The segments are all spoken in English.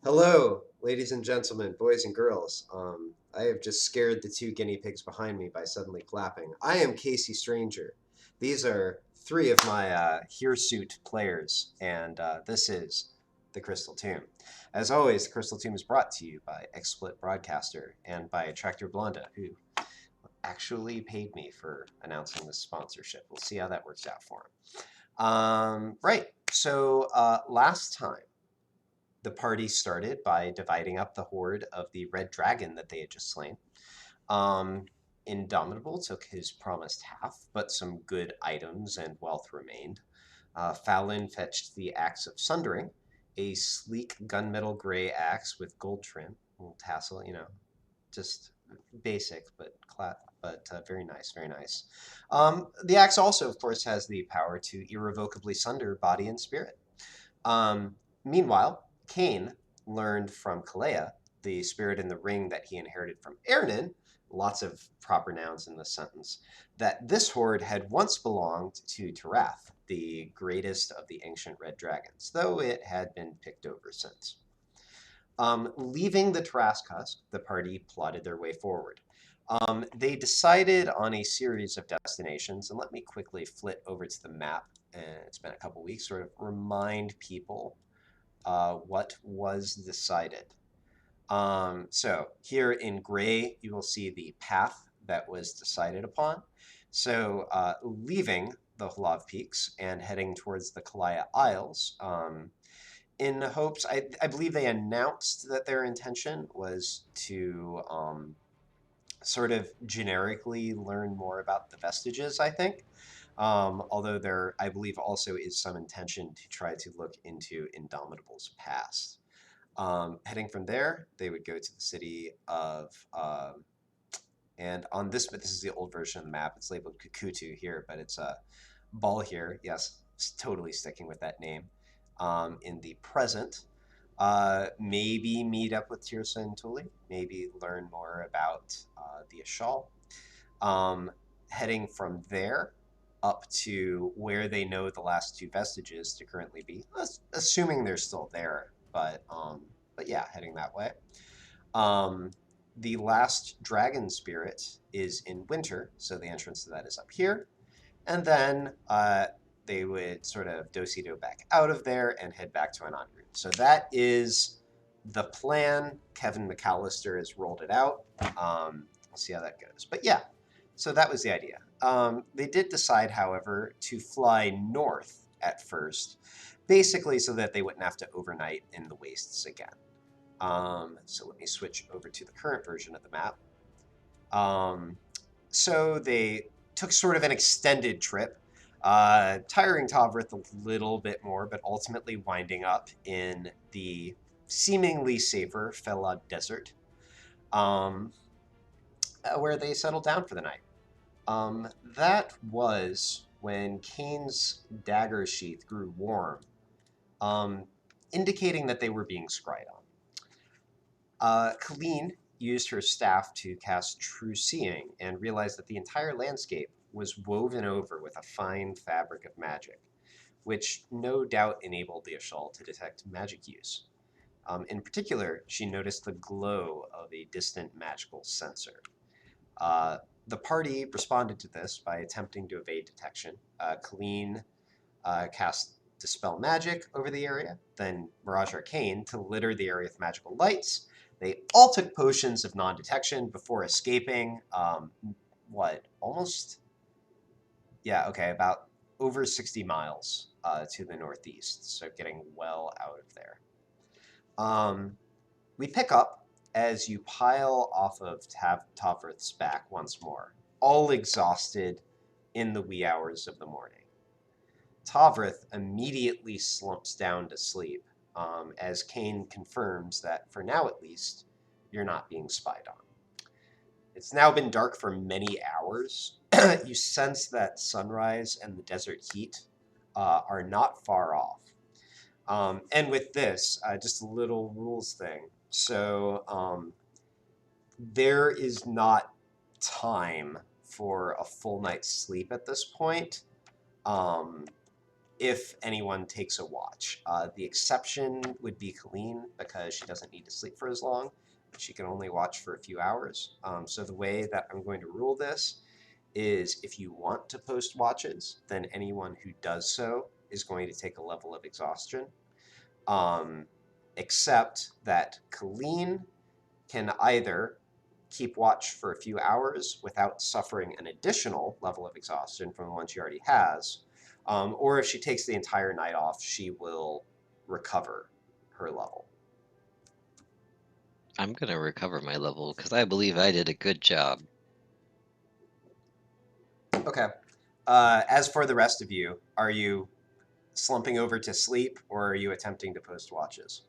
Hello, ladies and gentlemen, boys and girls. I have just scared the two guinea pigs behind me by suddenly clapping. I am kcStranger. These are three of my Hirsute players, and this is the Crystal Tomb. As always, the Crystal Tomb is brought to you by XSplit Broadcaster and by Tractor Blonda, who actually paid me for announcing this sponsorship. We'll see how that works out for him. Right, so last time, the party started by dividing up the horde of the red dragon that they had just slain. Um, Indomitable took his promised half, but some good items and wealth remained. Fallon fetched the Axe of Sundering, a sleek gunmetal gray axe with gold trim, little tassel, just basic but very nice, very nice. The axe also, of course, has the power to irrevocably sunder body and spirit. Meanwhile, Cain learned from Kalea, the spirit in the ring that he inherited from Ernin, lots of proper nouns in this sentence, that this horde had once belonged to Terath, the greatest of the ancient red dragons, though it had been picked over since. Leaving the Tarascus, the party plotted their way forward. They decided on a series of destinations, and let me quickly flit over to the map. It's been a couple weeks, sort of remind people what was decided. So here in gray, you will see the path that was decided upon. So leaving the Hlav Peaks and heading towards the Kalaya Isles, in hopes, I believe they announced that their intention was to sort of generically learn more about the vestiges, I think. Although there, I believe, also is some intention to try to look into Indomitable's past. Heading from there, they would go to the city of, and on this, but this is the old version of the map. It's labeled Kukutu here, but it's a ball here. Yes, totally sticking with that name. In the present, maybe meet up with Tirsa and Tuli, maybe learn more about the Ashal. Heading from there up to where they know the last two vestiges to currently be, assuming they're still there, but yeah, heading that way. Um, the last dragon spirit is in winter, so the entrance to that is up here. And then they would sort of do back out of there and head back to an en route. So that is the plan. Kevin McAllister has rolled it out. We'll see how that goes. But yeah, so that was the idea. They did decide, however, to fly north at first, basically so that they wouldn't have to overnight in the wastes again. So let me switch over to the current version of the map. So they took sort of an extended trip, tiring Tovrith a little bit more, but ultimately winding up in the seemingly safer Felad Desert, where they settled down for the night. That was when Cain's dagger sheath grew warm, indicating that they were being scryed on. Colleen used her staff to cast True Seeing and realized that the entire landscape was woven over with a fine fabric of magic, which no doubt enabled the Ashal to detect magic use. In particular, she noticed the glow of a distant magical sensor. The party responded to this by attempting to evade detection. Colleen cast Dispel Magic over the area, then Mirage Arcane to litter the area with magical lights. They all took potions of non-detection before escaping. Almost? Yeah, okay, about over 60 miles to the northeast, so getting well out of there. We pick up as you pile off of Tovrith's back once more, all exhausted in the wee hours of the morning. Tovrith immediately slumps down to sleep, as Cain confirms that, for now at least, you're not being spied on. It's now been dark for many hours. You sense that sunrise and the desert heat are not far off. And with this, just a little rules thing. So there is not time for a full night's sleep at this point. if anyone takes a watch. The exception would be Colleen, because she doesn't need to sleep for as long. She can only watch for a few hours. So the way that I'm going to rule this is, if you want to post watches, then anyone who does so is going to take a level of exhaustion. Except that Colleen can either keep watch for a few hours without suffering an additional level of exhaustion from the one she already has, or if she takes the entire night off, she will recover her level. I'm going to recover my level because I believe I did a good job. Okay. As for the rest of you, are you slumping over to sleep, or are you attempting to post watches?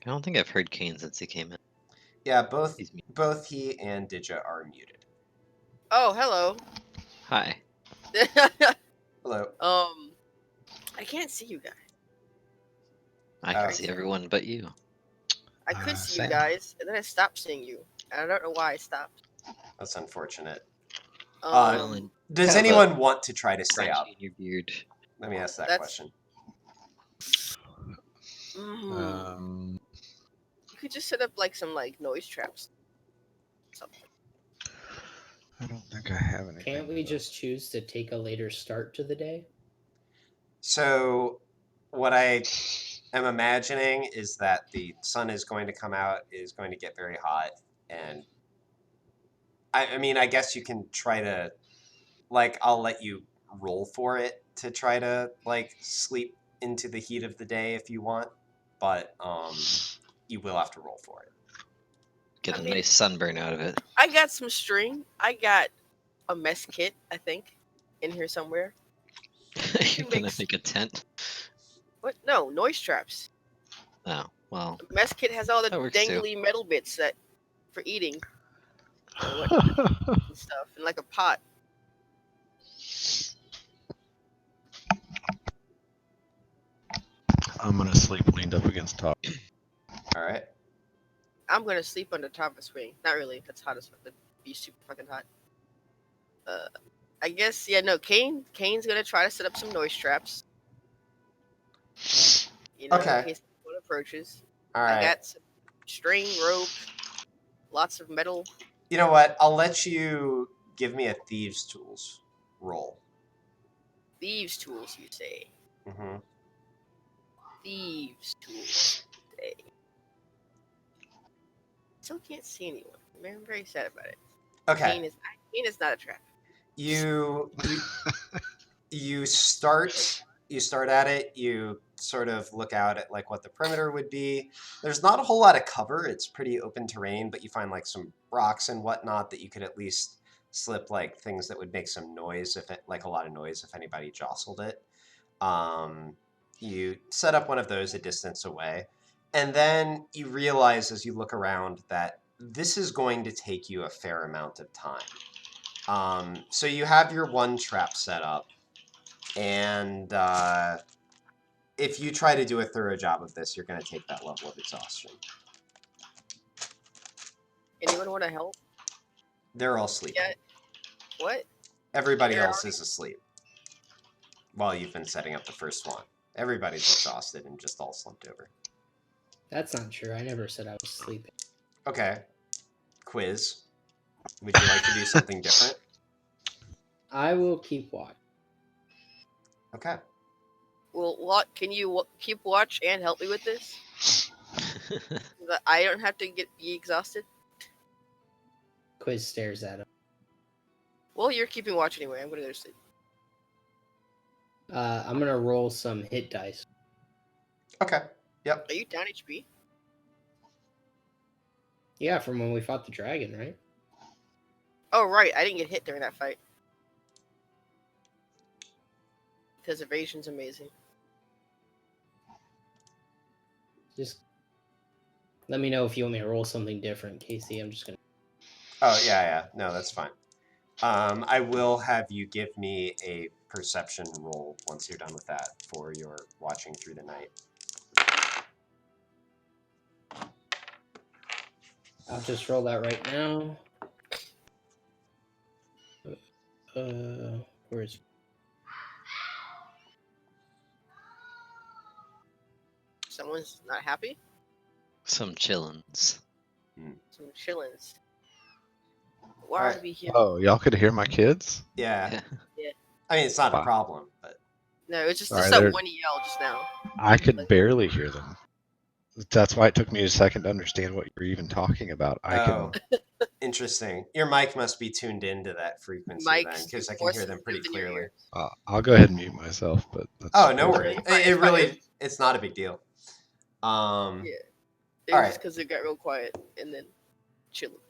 I don't think I've heard Kane since he came in. Yeah, both He's muted. both he and Didja are muted. Oh, hello. Hi. Hello. I can't see you guys. I can see everyone but you. I could see Sam. you guys, and then I stopped seeing you. And I don't know why I stopped. That's unfortunate. Um, Does have a anyone want to try to stay Scrunchy up? in your beard. Let me ask that That's- question. you could just set up like some noise traps. Something. I don't think I have anything. Can't we just choose to take a later start to the day? So, what I am imagining is that the sun is going to come out, is going to get very hot, and I mean, I guess you can try to, I'll let you roll for it to try to, sleep into the heat of the day if you want, but you will have to roll for it. Get a nice sunburn out of it. I got some string. I got a mess kit, I think, in here somewhere. You're gonna make a tent? What? No, noise traps. Oh, well. The mess kit has all the That works too. dangly metal bits that for eating and stuff, and like a pot. I'm gonna sleep leaned up against top. All right. I'm gonna sleep on the top of the swing. Not really. That's hot as fuck. That'd be super fucking hot. I guess Kane's gonna try to set up some noise traps. Okay. In case anyone approaches. All I right. got some string, rope, lots of metal. You know what? I'll let you give me a thieves' tools roll. Thieves' tools, you say? Mm-hmm. Thieves' tools, you say? Still can't see anyone. I'm very sad about it. Okay. Kane is not a trap. You start at it. You sort of look out at what the perimeter would be. There's not a whole lot of cover. It's pretty open terrain, but you find some rocks and whatnot that you could at least slip things that would make some noise, a lot of noise if anybody jostled it. You set up one of those a distance away, and then you realize as you look around that this is going to take you a fair amount of time. So you have your one trap set up, and if you try to do a thorough job of this, you're going to take that level of exhaustion. Anyone want to help? They're all sleeping. Yeah. What? Everybody else is asleep while you've been setting up the first one. Everybody's exhausted and just all slumped over. That's not true. I never said I was sleeping. Okay. Quiz. Would you like to do something different? I will keep watch. Okay. Well, what can you keep watch and help me with this? That I don't have to be exhausted. Quiz stares at him. Well, you're keeping watch anyway. I'm gonna go to sleep. I'm gonna roll some hit dice. Okay. Yep. Are you down HP? Yeah, from when we fought the dragon, right? Oh, right. I didn't get hit during that fight. Because evasion's amazing. Just let me know if you want me to roll something different, Casey. I'm just gonna. Oh, yeah. No, that's fine. I will have you give me a perception roll once you're done with that for your watching through the night. I'll just roll that right now. Where's Someone's not happy? Some chillins. Some chillins. Why Alright. are we here? Oh, y'all could hear my kids? Yeah. Yeah. I mean, it's not a Wow. problem, but No, it's just Sorry, that they're- one yell just now. I could barely hear them. That's why it took me a second to understand what you were even talking about. oh, interesting. Your mic must be tuned into that frequency then, Mike's because I can more hear them sensitive pretty than your clearly. ears. I'll go ahead and mute myself, but that's Oh, no okay. worries. It's fine, It it's fine. really, it's not a big deal. Yeah. It All was right. just because it got real quiet and then children.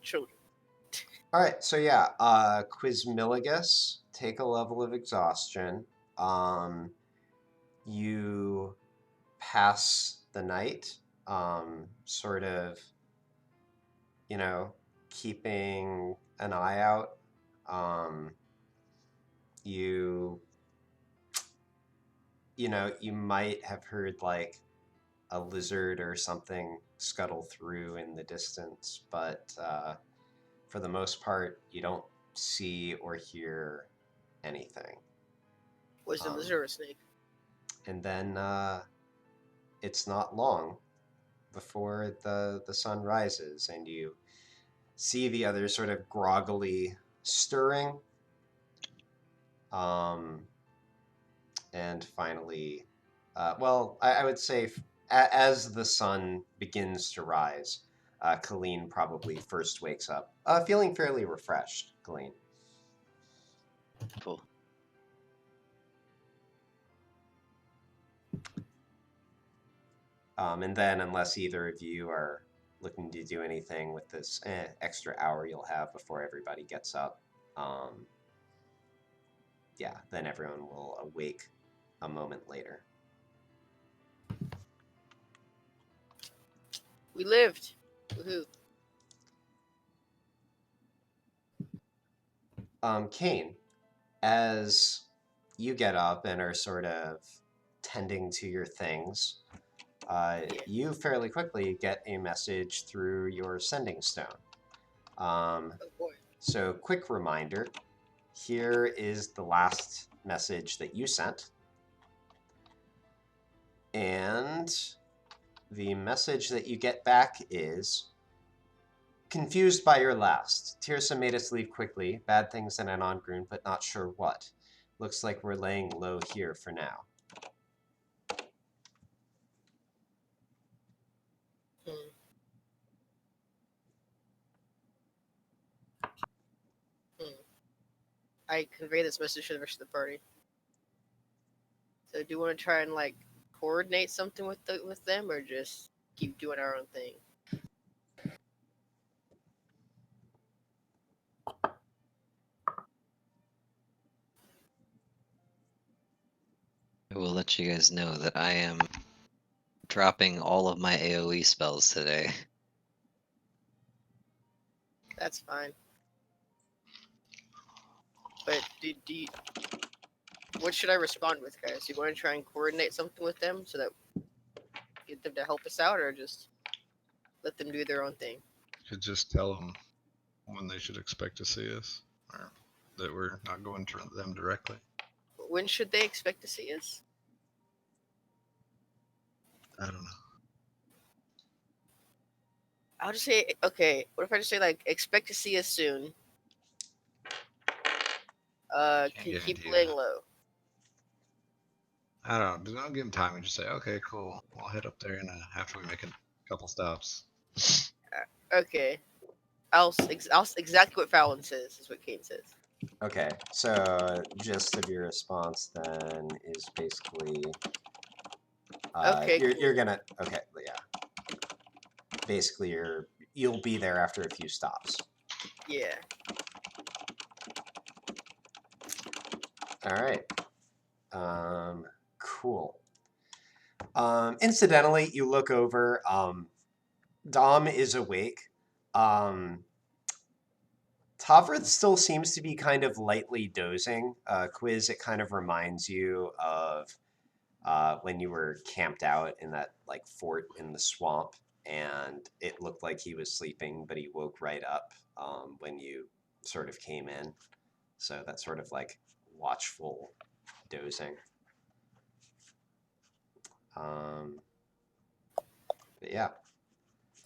All right, so yeah, Quizmiligus, take a level of exhaustion. You pass the night, sort of, keeping an eye out. You, you might have heard like a lizard or something scuttle through in the distance, but for the most part, you don't see or hear anything. Was it a lizard or a snake? And then it's not long before the sun rises, and you see the others sort of groggily stirring. And finally, I would say as the sun begins to rise, Colleen probably first wakes up, feeling fairly refreshed. Colleen. Cool. And then, unless either of you are looking to do anything with this extra hour you'll have before everybody gets up, then everyone will awake a moment later. We lived. Woohoo. Kane, as you get up and are sort of tending to your things, you fairly quickly get a message through your sending stone. Oh boy. So, quick reminder, here is the last message that you sent. And the message that you get back is, confused by your last. Tirsa made us leave quickly. Bad things in an on-ground, but not sure what. Looks like we're laying low here for now. I convey this message to the rest of the party. So do you want to try and like coordinate something with them, or just keep doing our own thing? I will let you guys know that I am dropping all of my AoE spells today. That's fine. But do you, what should I respond with, guys? You want to try and coordinate something with them so that get them to help us out, or just let them do their own thing? Could just tell them when they should expect to see us, or that we're not going to them directly. When should they expect to see us? I don't know. I'll just say, okay, what if I just say, like, expect to see us soon? Keep guarantee laying that. low. I don't know. Don't give them time and just say, okay, cool. I'll head up there after we make a couple stops. Okay. Exactly what Fallon says is what Kane says. Okay, so gist of your response then is basically Okay, you're gonna yeah. Basically you'll be there after a few stops. Yeah. All right. Cool. Incidentally, you look over. Dom is awake. Tavrith still seems to be kind of lightly dozing. Quiz, it kind of reminds you of when you were camped out in that like fort in the swamp, and it looked like he was sleeping, but he woke right up when you sort of came in. So that's sort of like watchful dozing. But yeah.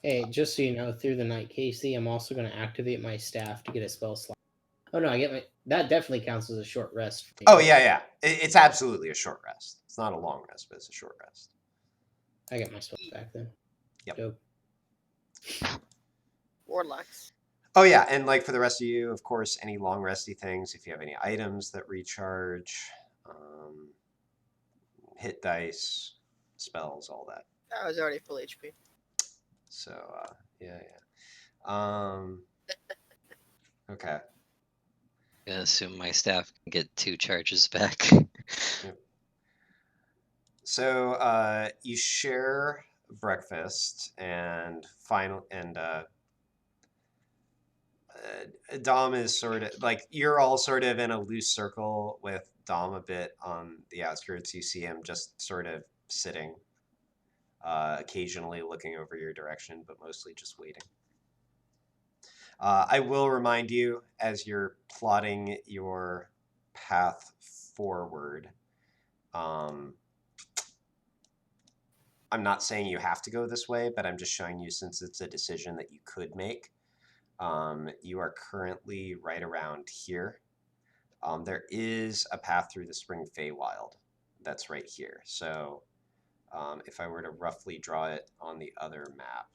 Hey, just so you know, through the night, Casey, I'm also going to activate my staff to get a spell slot. Oh no, I get my. That definitely counts as a short rest for me. Oh yeah, yeah. It's absolutely a short rest. It's not a long rest, but it's a short rest. I get my spells back then. Yep. Dope. Warlocks. Oh yeah, and like for the rest of you, of course, any long resty things. If you have any items that recharge, hit dice, spells, all that. I was already full HP. So yeah. Okay. I assume my staff can get 2 charges back. Yep. So you share breakfast and Dom is sort of like you're all sort of in a loose circle with Dom a bit on the outskirts. You see him just sort of sitting, occasionally looking over your direction, but mostly just waiting. I will remind you as you're plotting your path forward. I'm not saying you have to go this way, but I'm just showing you since it's a decision that you could make. You are currently right around here. There is a path through the Spring Feywild that's right here. So if I were to roughly draw it on the other map,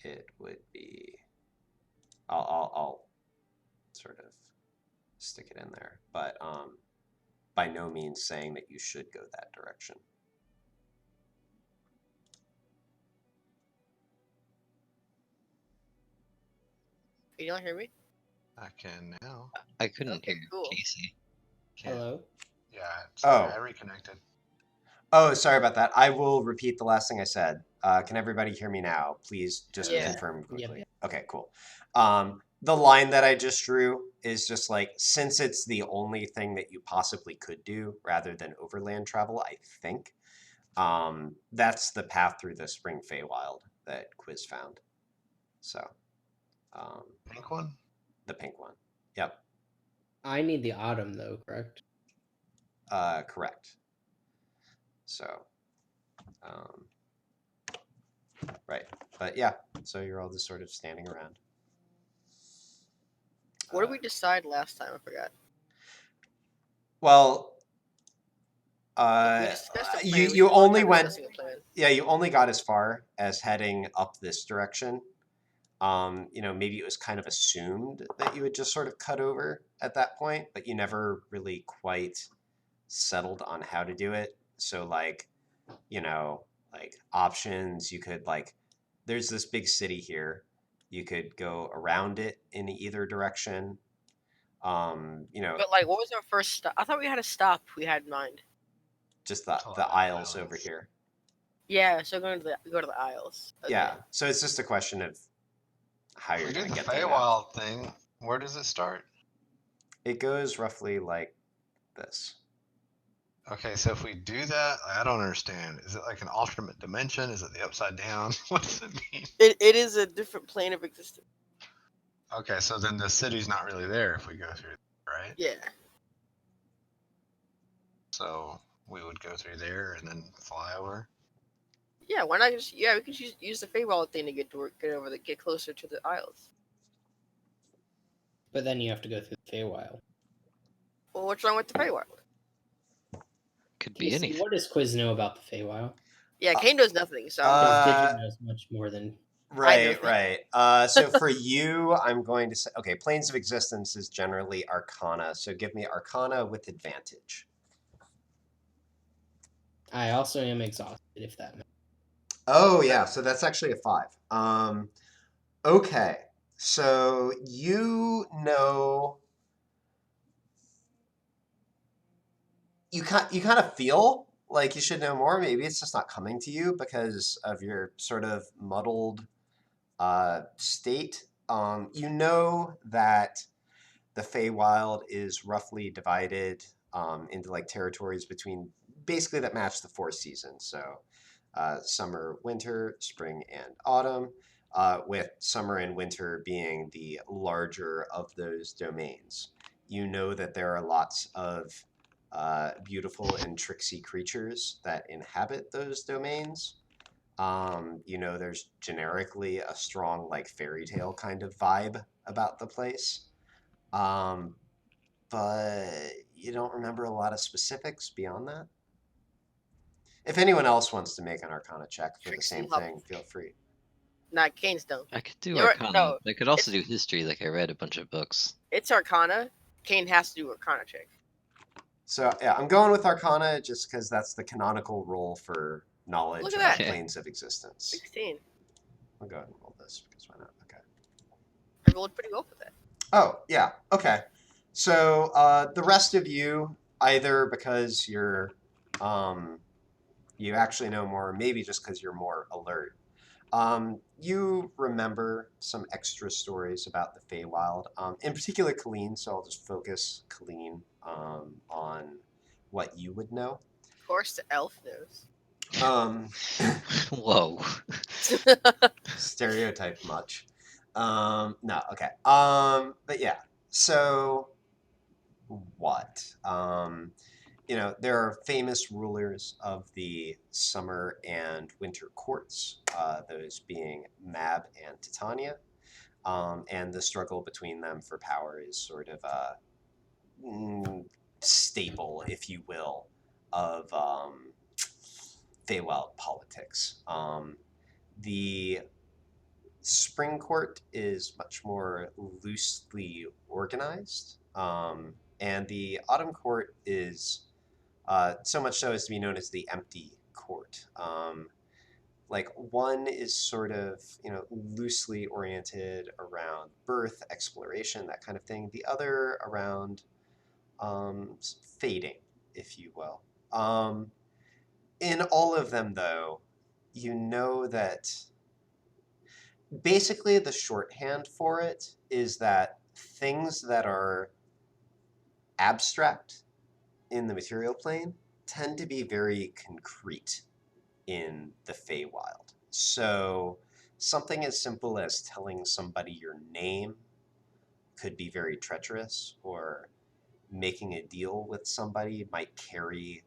it would be, I'll sort of stick it in there, but by no means saying that you should go that direction. Can you not hear me? I can now. I couldn't Okay, hear cool. Casey. Hello. Yeah. Sorry, Oh. I reconnected. Oh, sorry about that. I will repeat the last thing I said. Can everybody hear me now? Please just Yeah. confirm quickly. Yep. Okay, cool. The line that I just drew is just like, since it's the only thing that you possibly could do rather than overland travel, I think, that's the path through the Spring Feywild that Quiz found. So, Pink one? the pink one. Yep, I need the autumn though, correct? correct. So, right. But yeah, so you're all just sort of standing around. What did we decide last time? I forgot. Well, We discussed a plan. you We you spent a long only time went, discussing a plan. yeah, you only got as far as heading up this direction. Maybe it was kind of assumed that you would just sort of cut over at that point, but you never really quite settled on how to do it. So like options, you could there's this big city here. You could go around it in either direction. But like, what was our first stop? I thought we had a stop we had in mind. Just the Oh, aisles islands. over here. Yeah, so go to the Isles. Okay. Yeah. So it's just a question of how If you're we going do to the get there. Feywild thing, where does it start? It goes roughly like this. Okay, so if we do that, I don't understand. Is it like an alternate dimension? Is it the upside down? What does it mean? It is a different plane of existence. Okay, so then the city's not really there if we go through, right? Yeah. So we would go through there and then fly over. Yeah, why not just we could use the Feywild thing to get closer to the Isles. But then you have to go through the Feywild. Well, what's wrong with the Feywild? Could be Casey, anything. what does Quiz know about the Feywild? Yeah, Kane knows nothing, so Because Didjaman knows much more than. Right, right. So for you, I'm going to say, okay, planes of existence is generally Arcana. So give me Arcana with advantage. I also am exhausted, if that matters. Oh yeah, so that's actually a 5. Okay, so you kind of feel like you should know more. Maybe it's just not coming to you because of your sort of muddled state. You know that the Feywild is roughly divided into like territories between basically that match the 4 seasons. So summer, winter, spring, and autumn, with summer and winter being the larger of those domains. You know that there are lots of beautiful and tricksy creatures that inhabit those domains. You know, there's generically a strong, like, fairy tale kind of vibe about the place. Um, but you don't remember a lot of specifics beyond that. If anyone else wants to make an Arcana check for the Trixie same Hop. thing, feel free. Nah, Kane's done. I could do You're- Arcana. no, I could also it's- do history, like I read a bunch of books. It's Arcana. Kane has to do Arcana check. So yeah, I'm going with Arcana just because that's the canonical role for knowledge Look at about that. planes of existence. 16. I'll go ahead and roll this because why not? Okay. I rolled pretty well for that. Oh yeah. Okay. So the rest of you, either because you're, you actually know more, maybe just because you're more alert. You remember some extra stories about the Feywild, in particular Colleen, so I'll just focus Colleen on what you would know. Of course, the elf knows. Whoa. Stereotype much. No, okay. But yeah, so what? You know, there are famous rulers of the summer and winter courts, those being Mab and Titania. And the struggle between them for power is sort of a staple, if you will, of Feywild politics. The Spring Court is much more loosely organized, and the Autumn Court is so much so as to be known as the Empty Court. Like one is sort of, you know, loosely oriented around birth, exploration, that kind of thing. The other around fading, if you will. In all of them, though, you know that basically the shorthand for it is that things that are abstract in the material plane tend to be very concrete in the Feywild. So something as simple as telling somebody your name could be very treacherous, or making a deal with somebody might carry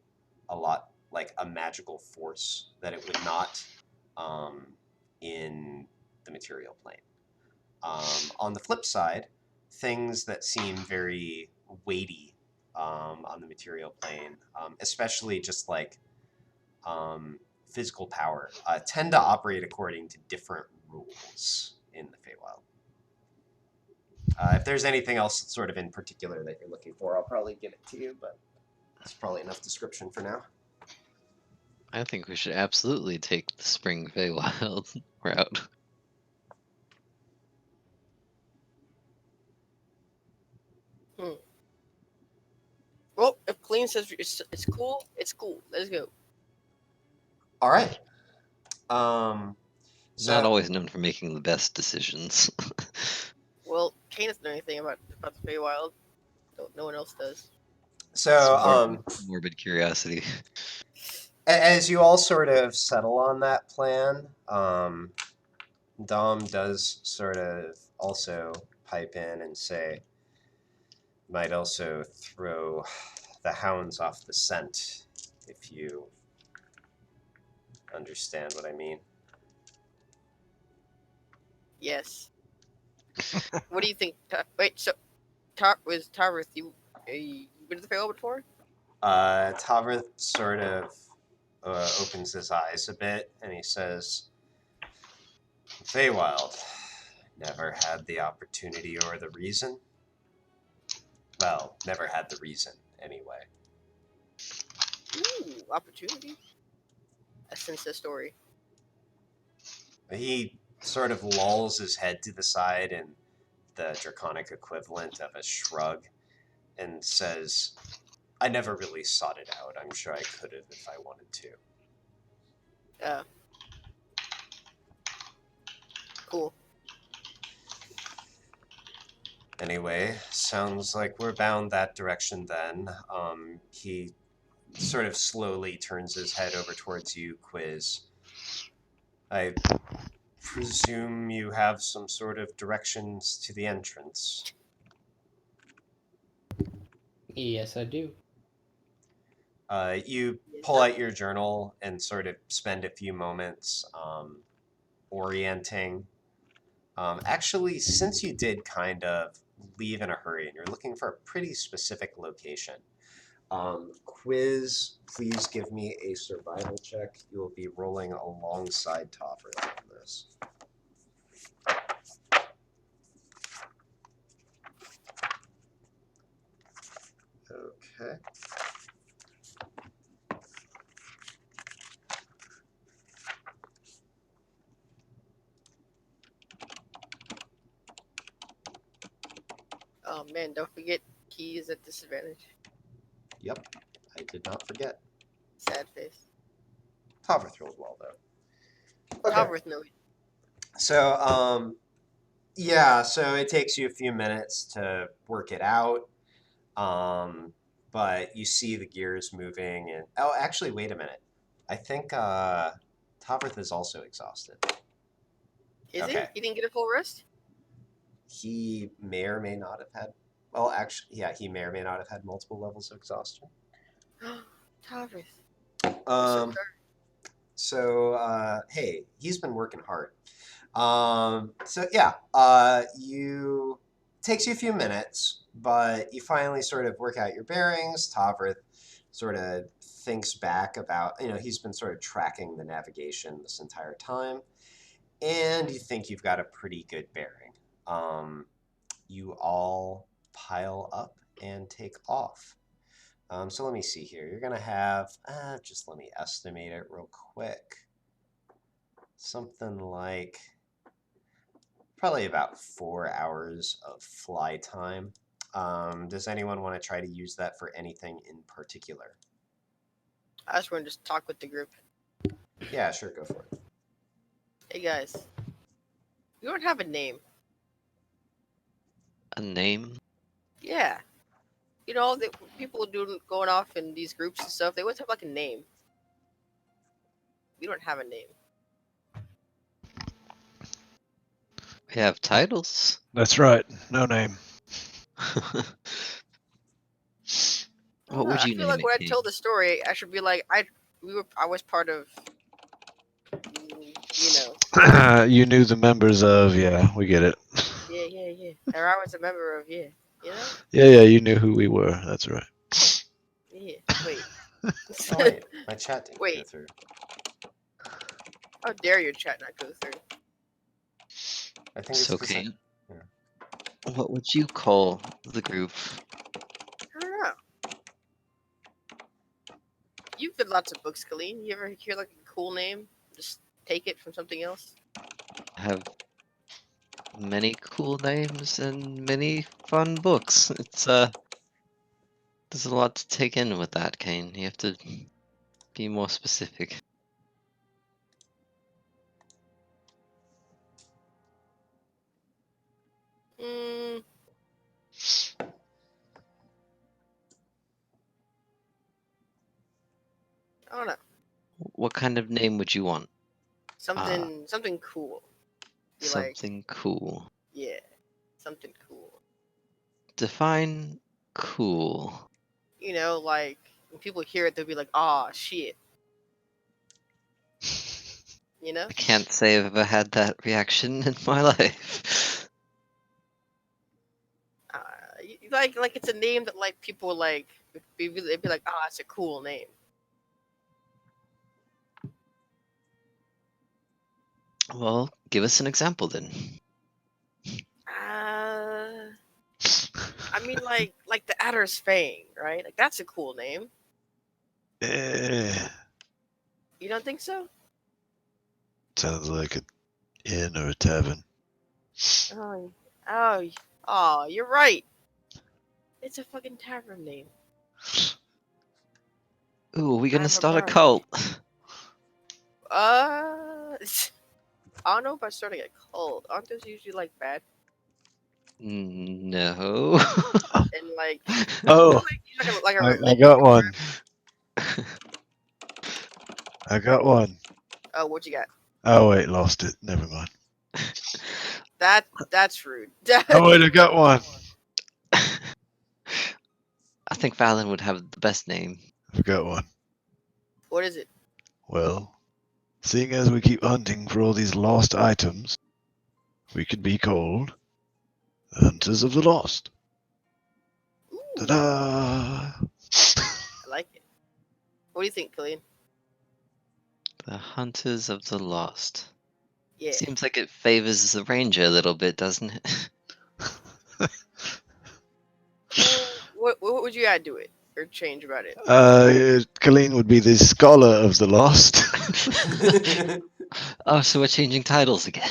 a lot, like a magical force that it would not in the material plane. On the flip side, things that seem very weighty on the material plane, especially just like physical power, tend to operate according to different rules in the Feywild. If there's anything else sort of in particular that you're looking for, I'll probably give it to you, but that's probably enough description for now. I think we should absolutely take the Spring Feywild route. Well, if Colleen says it's cool, it's cool. Let's go. All right. Not always known for making the best decisions. Well, Kane doesn't know anything about the Feywild. No one else does. So, morbid curiosity. as you all sort of settle on that plan, Dom does sort of also pipe in and say, might also throw the hounds off the scent, if you understand what I mean. Yes. What do you think? Wait, so was Tarvith, you been to the Feywild before? Tavrith sort of opens his eyes a bit, and he says, Feywild, never had the opportunity or the reason. Well, never had the reason, anyway. Ooh, opportunity. I sense the story. He sort of lolls his head to the side in the draconic equivalent of a shrug and says, I never really sought it out. I'm sure I could have if I wanted to. Cool. Anyway, sounds like we're bound that direction then. He sort of slowly turns his head over towards you, Quiz, I presume you have some sort of directions to the entrance. Yes, I do. You pull out your journal and sort of spend a few moments orienting. Actually, since you did kind of leave in a hurry and you're looking for a pretty specific location, Quiz, please give me a survival check. You will be rolling alongside Topper on this. Okay. Oh man, don't forget Key is at disadvantage. Yep, I did not forget. Sad face. Topper rolled well, though. Okay. Topper's no. So, yeah, so it takes you a few minutes to work it out. But you see the gears moving and oh, actually, wait a minute. I think Tovrith is also exhausted. Is Okay. he? He didn't get a full rest? He may or may not have had. Well, actually, yeah, he may or may not have had multiple levels of exhaustion. Topper's. Hey, he's been working hard. You takes you a few minutes, but you finally sort of work out your bearings. Tovrith sort of thinks back about, he's been sort of tracking the navigation this entire time, and you think you've got a pretty good bearing. You all pile up and take off. So let me see here. You're going to have, just let me estimate it real quick. Something like probably about 4 hours of fly time. Does anyone want to try to use that for anything in particular? I just want to just talk with the group. Yeah, sure, go for it. Hey guys, we don't have a name. A name? Yeah. The people going off in these groups and stuff, they always have like a name. We don't have a name. We have titles. That's right. No name. What would you I feel name like it, when I King? tell the story, I should be like, I was part of, You knew the members of, yeah, we get it. Yeah. Or I was a member of, you know? Yeah, you knew who we were. That's right. Yeah. Wait. Oh, wait, my chat didn't go through. How dare your chat not go through? I think So, it's King, what would you call the group? I don't know. You've read lots of books, Colleen. You ever hear like a cool name? Just take it from something else? I have many cool names and many fun books. It's there's a lot to take in with that, Kane. You have to be more specific. I don't know. What kind of name would you want? Something cool. Something cool. Yeah. Something cool. Define cool. Like when people hear it, they'll be like, "Ah, shit." I can't say I've ever had that reaction in my life. Like it's a name that like people like. They'd be like, "Ah, it's a cool name." Well, give us an example then. I mean, like the Adder's Fang, right? Like that's a cool name. You don't think so? Sounds like an inn or a tavern. Oh, you're right. It's a fucking tavern name. Ooh, are we gonna I'm a start a bard. cult? I don't know about starting a cult. Aren't those usually like bad? No. And like, Oh, like a I religion? got one. I got one. Oh, what you got? Oh wait, lost it. Never mind. That's rude. Oh wait, I got one. I think Valen would have the best name. I got one. What is it? Well, seeing as we keep hunting for all these lost items, we could be called the Hunters of the Lost. Ooh, Ta-da! I like it. What do you think, Killian? The Hunters of the Lost. Yeah. Seems like it favors the ranger a little bit, doesn't it? What would you add to it or change about it? Colleen would be the Scholar of the Lost. Oh, so we're changing titles again.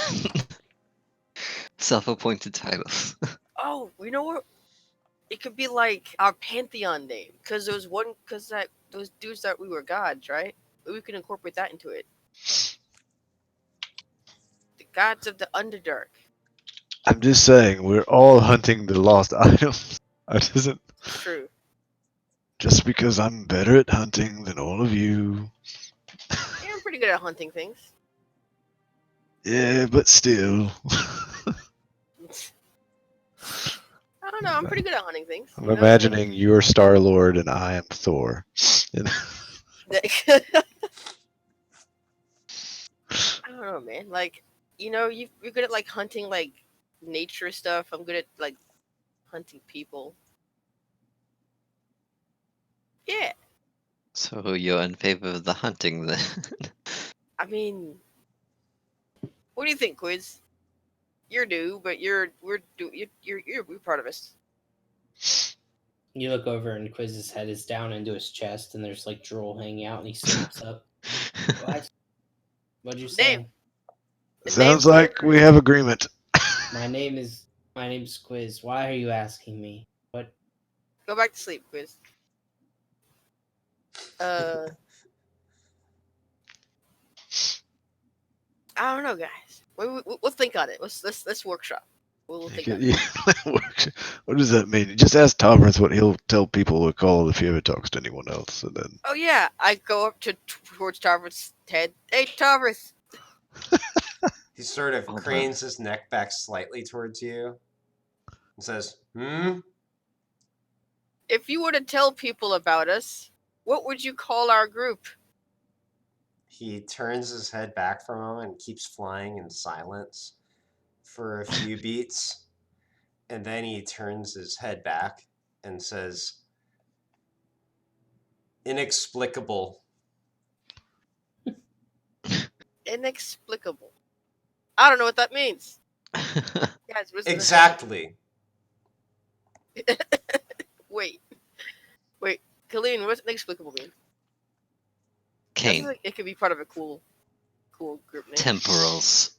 Self-appointed titles. Oh, you know what? It could be like our pantheon name, because those dudes that we were gods, right? We could incorporate that into it. The gods of the Underdark. I'm just saying, we're all hunting the lost items. I doesn't. True. Just because I'm better at hunting than all of you. Yeah, I'm pretty good at hunting things. Yeah, but still. I don't know. I'm pretty good at hunting things. I'm You know? imagining you're Star Lord and I am Thor. I don't know, man. Like, you're good at like hunting like nature stuff. I'm good at like hunting people. Yeah. So you're in favor of the hunting then? I mean, what do you think, Quiz? You're new, but you're part of us. You look over and Quiz's head is down into his chest, and there's like drool hanging out, and he snaps up. What? What'd you say? Name. The Sounds name- like we have agreement. My name's Quiz. Why are you asking me? What? Go back to sleep, Quiz. I don't know, guys. We'll think on it. Let's workshop. We'll think on it. What does that mean? Just ask Tovrith what he'll tell people to call if he ever talks to anyone else, and then. Oh yeah, I go up towards Tarver's head. Hey, Tarverth. He sort of Hold on. cranes his neck back slightly towards you and says, If you were to tell people about us, what would you call our group? He turns his head back from him and keeps flying in silence for a few beats. And then he turns his head back and says, Inexplicable. Inexplicable. I don't know what that means. Guys, what's Exactly. Wait. Colleen, what's inexplicable mean? That Kane. sounds like it could be part of a cool group name. Temporals.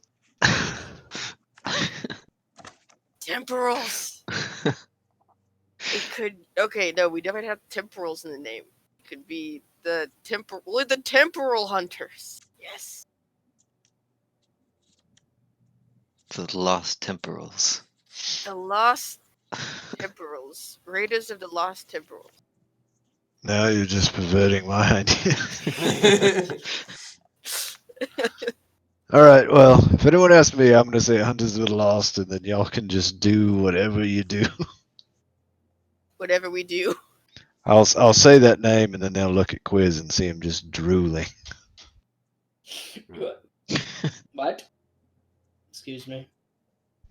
Temporals. It could. Okay, no, we definitely have temporals in the name. It could be the temporal hunters. Yes. The lost temporals. The lost temporals. Raiders of the lost temporals. Now you're just perverting my idea. Alright, well, if anyone asks me, I'm going to say Hunters of the Lost, and then y'all can just do whatever you do. Whatever we do. I'll say that name, and then they'll look at Quiz and see him just drooling. What? Excuse me.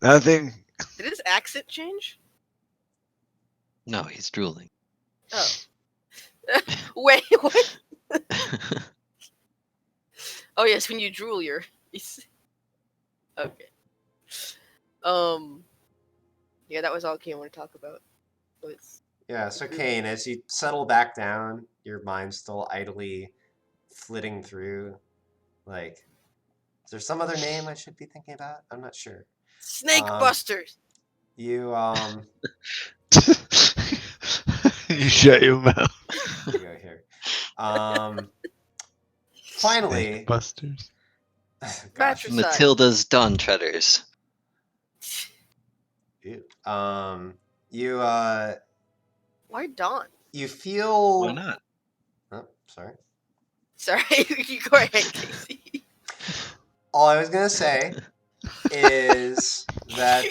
Nothing. Did his accent change? No, he's drooling. Oh. Wait, what? Oh yes, when you drool, you're okay. Yeah, that was all Kane wanted to talk about. Was Yeah, so Kane, as you settle back down, your mind's still idly flitting through. Like, is there some other name I should be thinking about? I'm not sure. Snake Busters. You You shut your mouth. you go here. Finally, Busters. gosh, Matricide. Matilda's Dawn Treaders. ew. You Why Dawn? you feel. Why not? Oh, sorry. Sorry, you go ahead, Casey. All I was gonna say is that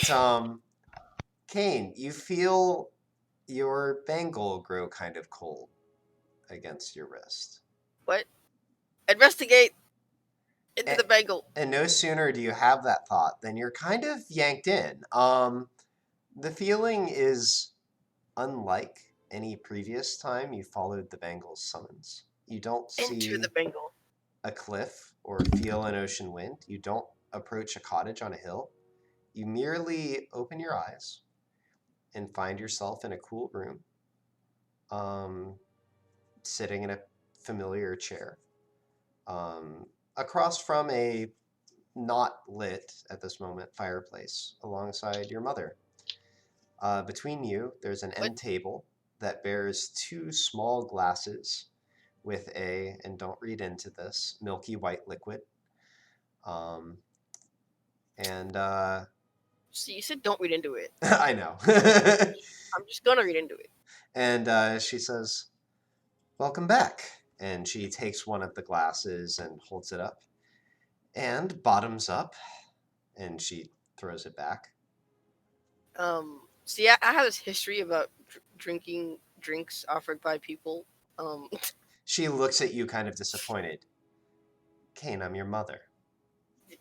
Kane, you feel your bangle grow kind of cold against your wrist. What? Investigate into And, the bangle. and no sooner do you have that thought than you're kind of yanked in. The feeling is unlike any previous time you followed the bangle's summons. You don't Into the see bangle. a cliff or feel an ocean wind. You don't approach a cottage on a hill. You merely open your eyes and find yourself in a cool room, um, sitting in a familiar chair, across from a not lit at this moment fireplace alongside your mother. Between you, there's an What? end table that bears two small glasses with and don't read into this, milky white liquid. Um, and See, you said don't read into it. I know. I'm just gonna read into it. And she says, "Welcome back." And she takes one of the glasses and holds it up. And bottoms up. And she throws it back. See, I have this history about drinking drinks offered by people. She looks at you kind of disappointed. Kane, I'm your mother.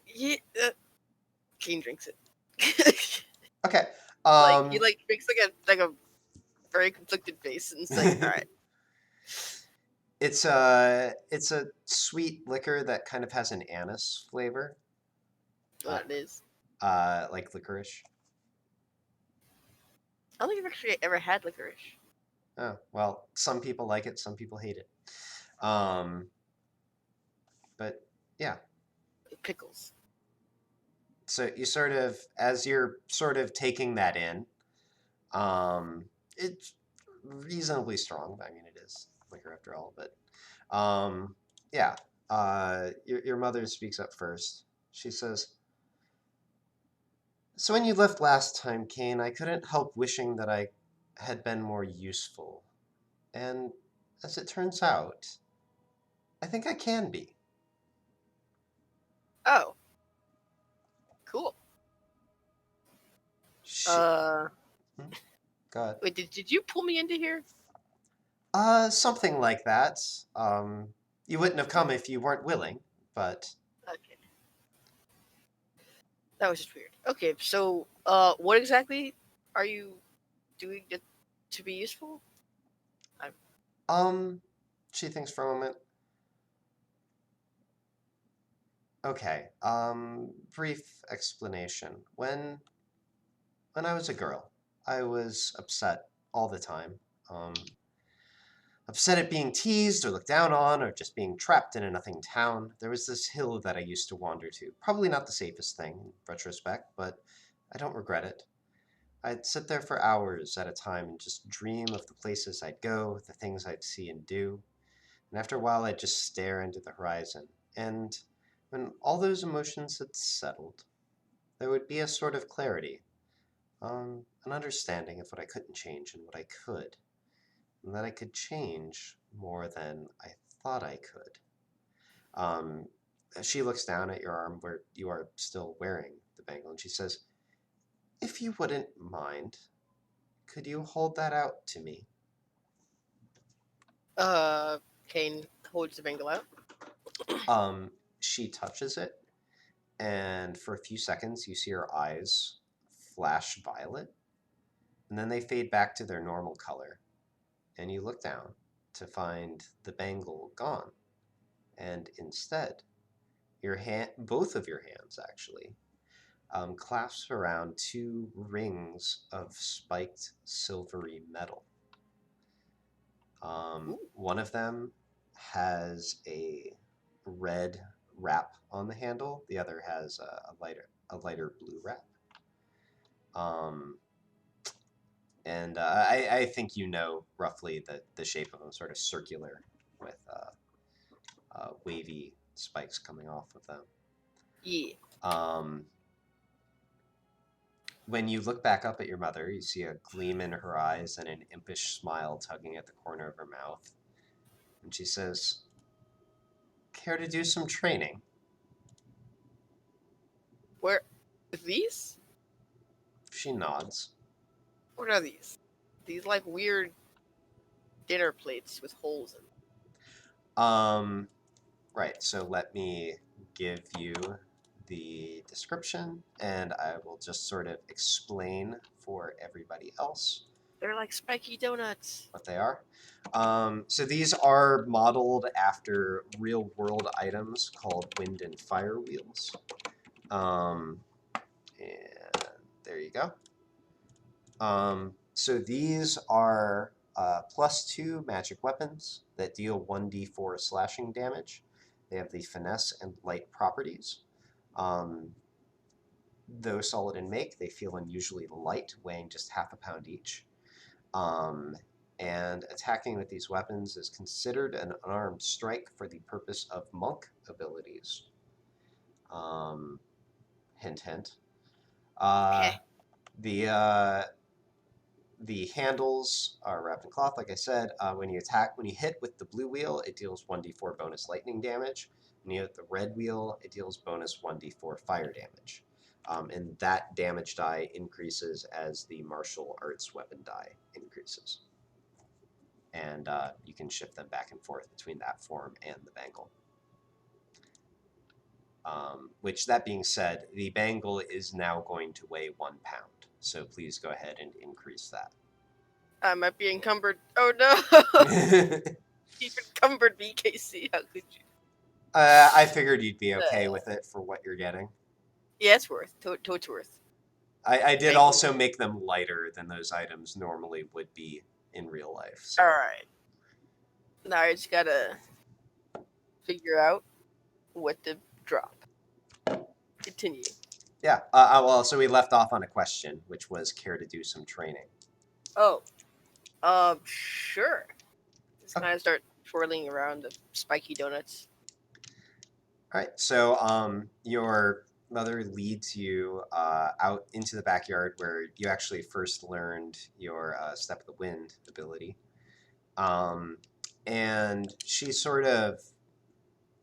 yeah, Kane drinks it. Okay. He makes like a very conflicted face and it's like, all right. It's a sweet liquor that kind of has an anise flavor, What it is. like licorice. I don't think I've actually ever had licorice. Oh, well, some people like it, some people hate it. Um, but yeah, Pickles. so you sort of, as you're sort of taking that in, it's reasonably strong. I mean, it is liquor after all, but yeah. Your mother speaks up first. She says, "So when you left last time, Kane, I couldn't help wishing that I had been more useful. And as it turns out, I think I can be." Oh, cool. She, God. Wait, did you pull me into here? Something like that. You wouldn't have come if you weren't willing, but Okay. That was just weird. Okay, so what exactly are you doing to be useful? she thinks for a moment. Okay, brief explanation. When I was a girl, I was upset all the time. Um, Upset at being teased or looked down on or just being trapped in a nothing town. There was this hill that I used to wander to. Probably not the safest thing in retrospect, but I don't regret it. I'd sit there for hours at a time and just dream of the places I'd go, the things I'd see and do. And after a while, I'd just stare into the horizon. And when all those emotions had settled, there would be a sort of clarity, an understanding of what I couldn't change and what I could, and that I could change more than I thought I could. Um, she looks down at your arm where you are still wearing the bangle, and she says, "If you wouldn't mind, could you hold that out to me?" Kane holds the bangle out. She touches it, and for a few seconds, you see her eyes flash violet, and then they fade back to their normal color. And you look down to find the bangle gone, and instead, both of your hands actually, clasp around two rings of spiked silvery metal. One of them has a red wrap on the handle. The other has a lighter blue wrap. And I think you know roughly the shape of them, sort of circular with wavy spikes coming off of them. Yeah. When you look back up at your mother, you see a gleam in her eyes and an impish smile tugging at the corner of her mouth. And she says, "Care to do some training?" Where? These? She nods. What are these? These like weird dinner plates with holes in them. Right, so let me give you the description, and I will just sort of explain for everybody else They're like spiky donuts. what they are. So these are modeled after real-world items called wind and fire wheels. And there you go. So these are +2 magic weapons that deal 1d4 slashing damage. They have the finesse and light properties. Though solid in make, they feel unusually light, weighing just half a pound each. And attacking with these weapons is considered an unarmed strike for the purpose of monk abilities. Hint, hint. Okay. The handles are wrapped in cloth, like I said. When you hit with the blue wheel, it deals 1d4 bonus lightning damage. When you hit the red wheel, it deals bonus 1d4 fire damage. And that damage die increases as the martial arts weapon die increases. And you can shift them back and forth between that form and the bangle. Which, that being said, the bangle is now going to weigh 1 pound. So please go ahead and increase that. I might be encumbered. Oh no! You encumbered me, Casey. How could you? I figured you'd be okay with it for what you're getting. Yeah, it's worth. Totes worth. I did Bangle. also make them lighter than those items normally would be in real life. So. Alright. Now I just gotta figure out what to drop. Continue. Yeah. Well, so we left off on a question, which was care to do some training. Oh. Sure. Just kind of start twirling around the spiky donuts. All right. So, your mother leads you out into the backyard where you actually first learned your Step of the Wind ability. And she sort of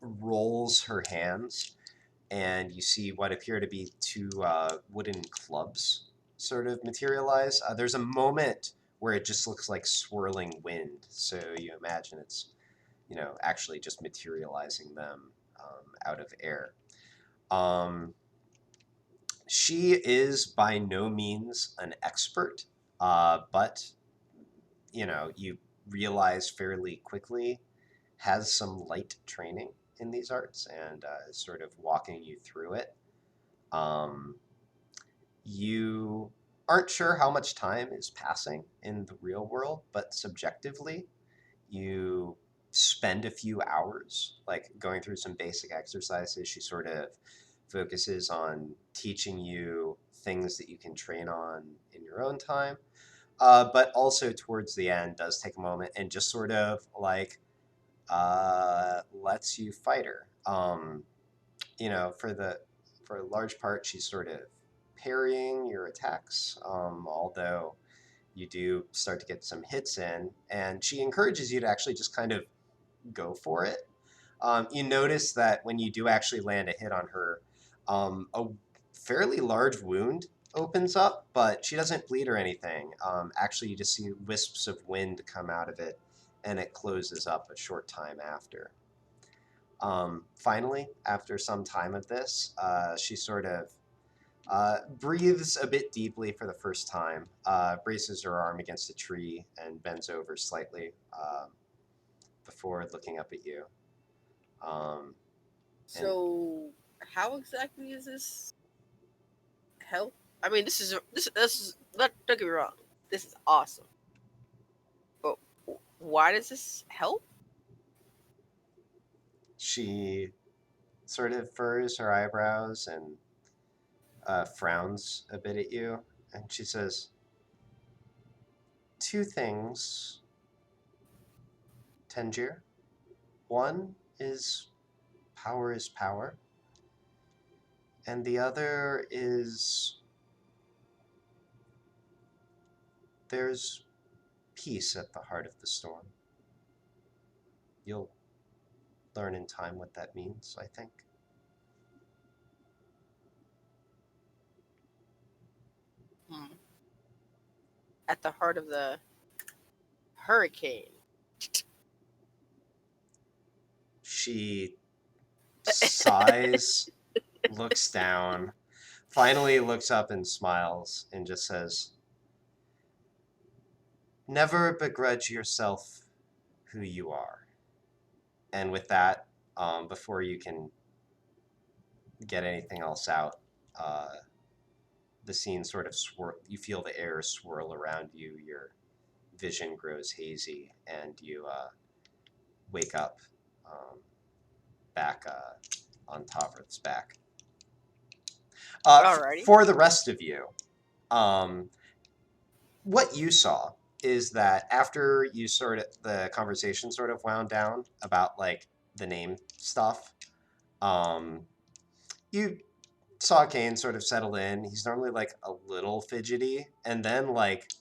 rolls her hands, and you see what appear to be 2 wooden clubs sort of materialize. There's a moment where it just looks like swirling wind, so you imagine it's, actually just materializing them out of air. She is by no means an expert, but, you realize fairly quickly has some light training in these arts and is sort of walking you through it. You aren't sure how much time is passing in the real world, but subjectively, you spend a few hours like going through some basic exercises. She sort of focuses on teaching you things that you can train on in your own time, but also towards the end does take a moment and just sort of like lets you fight her. For a large part, she's sort of parrying your attacks, although you do start to get some hits in, and she encourages you to actually just kind of go for it. You notice that when you do actually land a hit on her, a fairly large wound opens up, but she doesn't bleed or anything. Actually, you just see wisps of wind come out of it, and it closes up a short time after. Finally, after some time of this, she sort of breathes a bit deeply for the first time, braces her arm against a tree, and bends over slightly before looking up at you. So, how exactly is this help? I mean, this is not, don't get me wrong. This is awesome. But why does this help? She sort of furrows her eyebrows and frowns a bit at you, and she says, 2 things, Tangier. One is power, and the other is there's peace at the heart of the storm. You'll learn in time what that means, I think. Hmm. At the heart of the hurricane. She sighs, looks down, finally looks up and smiles, and just says, "Never begrudge yourself who you are." And with that, before you can get anything else out, the scene sort of you feel the air swirl around you, your vision grows hazy, and you wake up back on Tovrith's back. Alrighty. For the rest of you, what you saw is that after you the conversation sort of wound down about like the name stuff, you saw Kane sort of settle in. He's normally like a little fidgety, and then like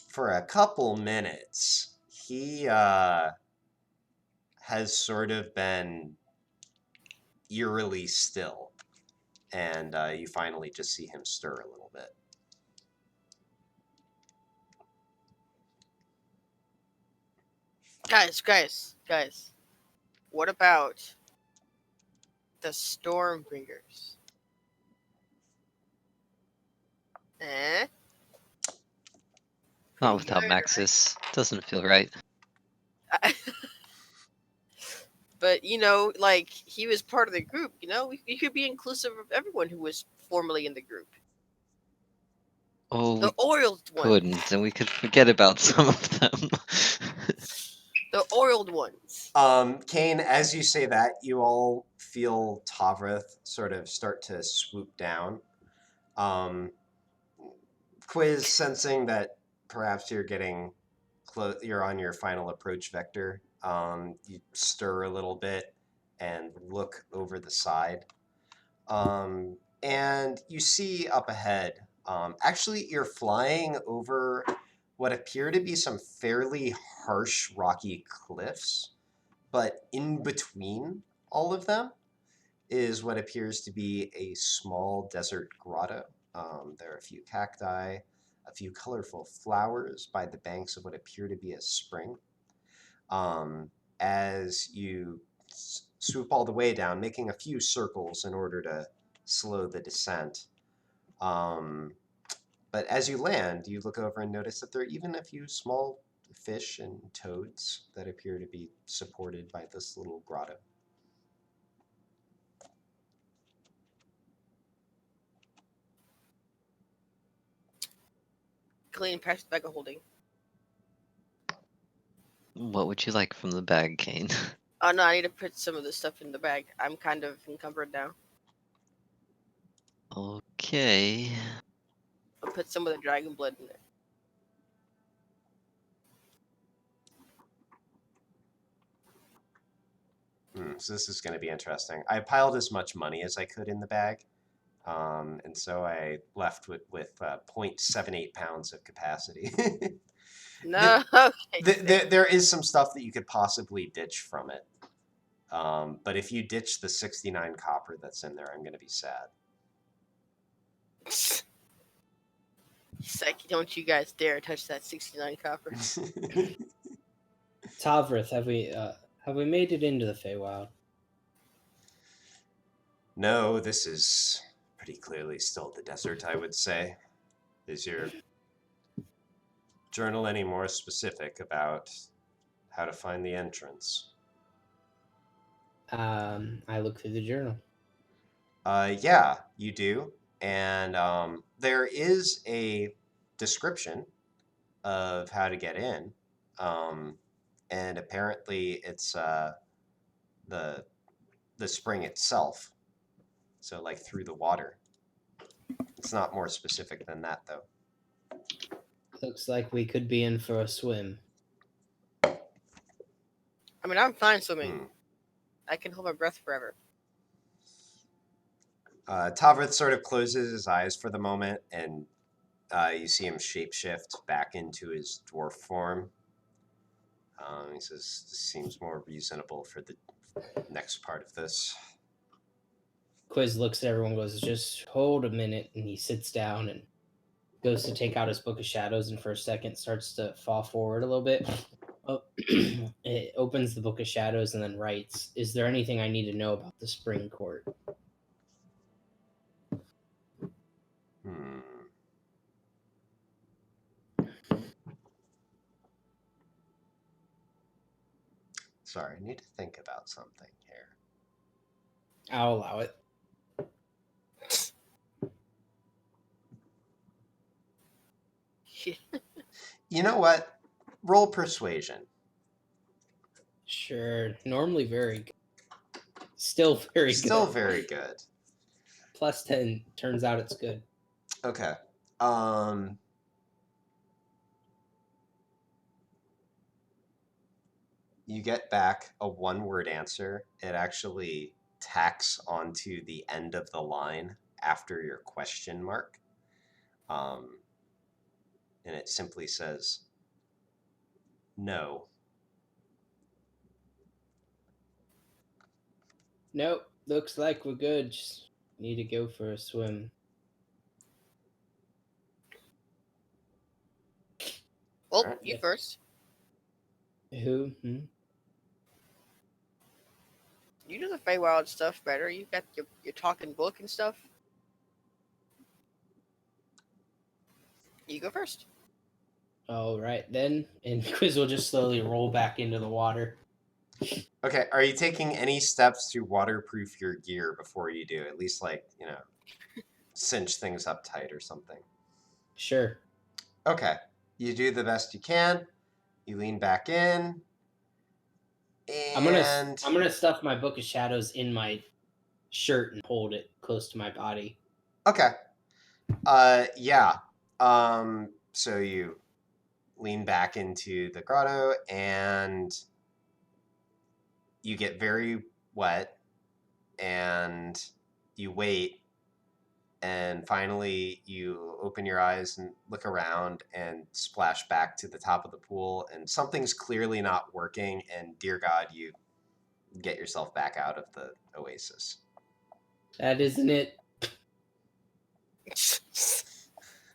for a couple minutes, he has sort of been eerily still, and you finally just see him stir a little bit. Guys. What about the Stormbringers? Eh? Not You without heard it Maxis. Doesn't feel right. right. But like he was part of the group. We could be inclusive of everyone who was formerly in the group. Oh, The we oiled ones. couldn't, and we could forget about some of them. The oiled ones. Kane, as you say that, you all feel Tovrith sort of start to swoop down. Quiz, sensing that perhaps you're getting close, you're on your final approach vector. You stir a little bit and look over the side. And you see up ahead, actually, you're flying over what appear to be some fairly harsh rocky cliffs, but in between all of them is what appears to be a small desert grotto. There are a few cacti, a few colorful flowers by the banks of what appear to be a spring. As you swoop all the way down, making a few circles in order to slow the descent. But as you land, you look over and notice that there are even a few small fish and toads that appear to be supported by this little grotto. Clean plastic bag of holding. What would you like from the bag, Kane? Oh no, I need to put some of this stuff in the bag. I'm kind of encumbered now. Okay. I'll put some of the dragon blood in there. So this is going to be interesting. I piled as much money as I could in the bag, and so I left with 0.78 pounds of capacity. No, okay. There is some stuff that you could possibly ditch from it, but if you ditch the 69 copper that's in there, I'm going to be sad. He's like, don't you guys dare touch that 69 copper. Tovrith, have we made it into the Feywild? No, this is pretty clearly still the desert, I would say. Is your journal any more specific about how to find the entrance? I look through the journal. Yeah, you do. And there is a description of how to get in. And apparently it's the spring itself. So like through the water. It's not more specific than that though. Looks like we could be in for a swim. I mean, I'm fine swimming. I can hold my breath forever. Tavrith sort of closes his eyes for the moment, and you see him shapeshift back into his dwarf form. He says, "This seems more reasonable for the next part of this." Quiz looks at everyone, goes, "Just hold a minute," and he sits down and goes to take out his Book of Shadows and for a second starts to fall forward a little bit. Oh, it opens the Book of Shadows and then writes, "Is there anything I need to know about the Spring Court?" Hmm. Sorry, I need to think about something here. I'll allow it. You know what? Roll persuasion. Sure. Normally very good. Still very good. Still very good. Plus 10. Turns out it's good. Okay. You get back a one-word answer. It actually tacks onto the end of the line after your question mark. And it simply says, no. Nope. Looks like we're good. Just need to go for a swim. Well, Alright. you first. Who? You do the Feywild stuff better. You got your talking book and stuff. You go first. All right, then. And Quiz will just slowly roll back into the water. Okay, are you taking any steps to waterproof your gear before you do? At least, like, cinch things up tight or something. Sure. Okay, you do the best you can. You lean back in. And I'm gonna stuff my Book of Shadows in my shirt and hold it close to my body. okay. Yeah. So you lean back into the grotto and you get very wet and you wait and finally you open your eyes and look around and splash back to the top of the pool and something's clearly not working and dear God, you get yourself back out of the oasis. That isn't it.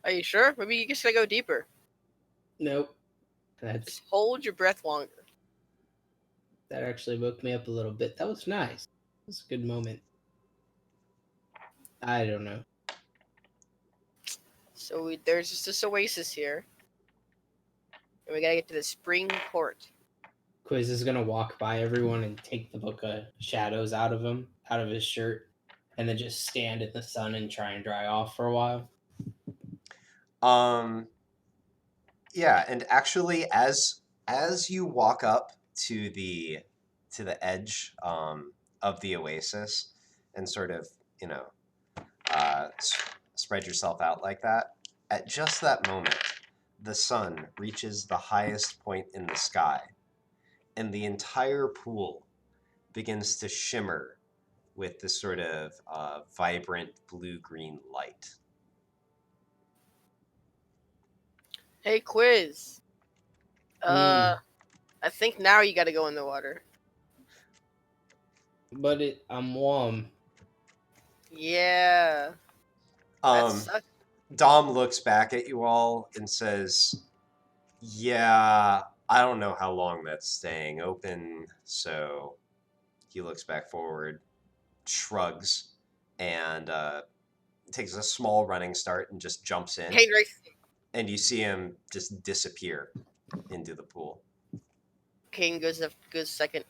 Are you sure? Maybe you just gotta go deeper. Nope. That's Just hold your breath longer. that actually woke me up a little bit. That was nice. It was a good moment. I don't know. So there's just this oasis here, and we gotta get to the Spring Court. Quiz is gonna walk by everyone and take the Book of Shadows out of his shirt, and then just stand in the sun and try and dry off for a while. Yeah, and actually as you walk up to the edge of the oasis and sort of, spread yourself out like that, at just that moment, the sun reaches the highest point in the sky, and the entire pool begins to shimmer with this sort of vibrant blue-green light. Hey, Quiz. I think now you gotta go in the water. But I'm warm. Yeah. That sucks. Dom looks back at you all and says, yeah, I don't know how long that's staying open, so he looks back forward, shrugs, and takes a small running start and just jumps in. Hey, Race. And you see him just disappear into the pool. Kane goes second.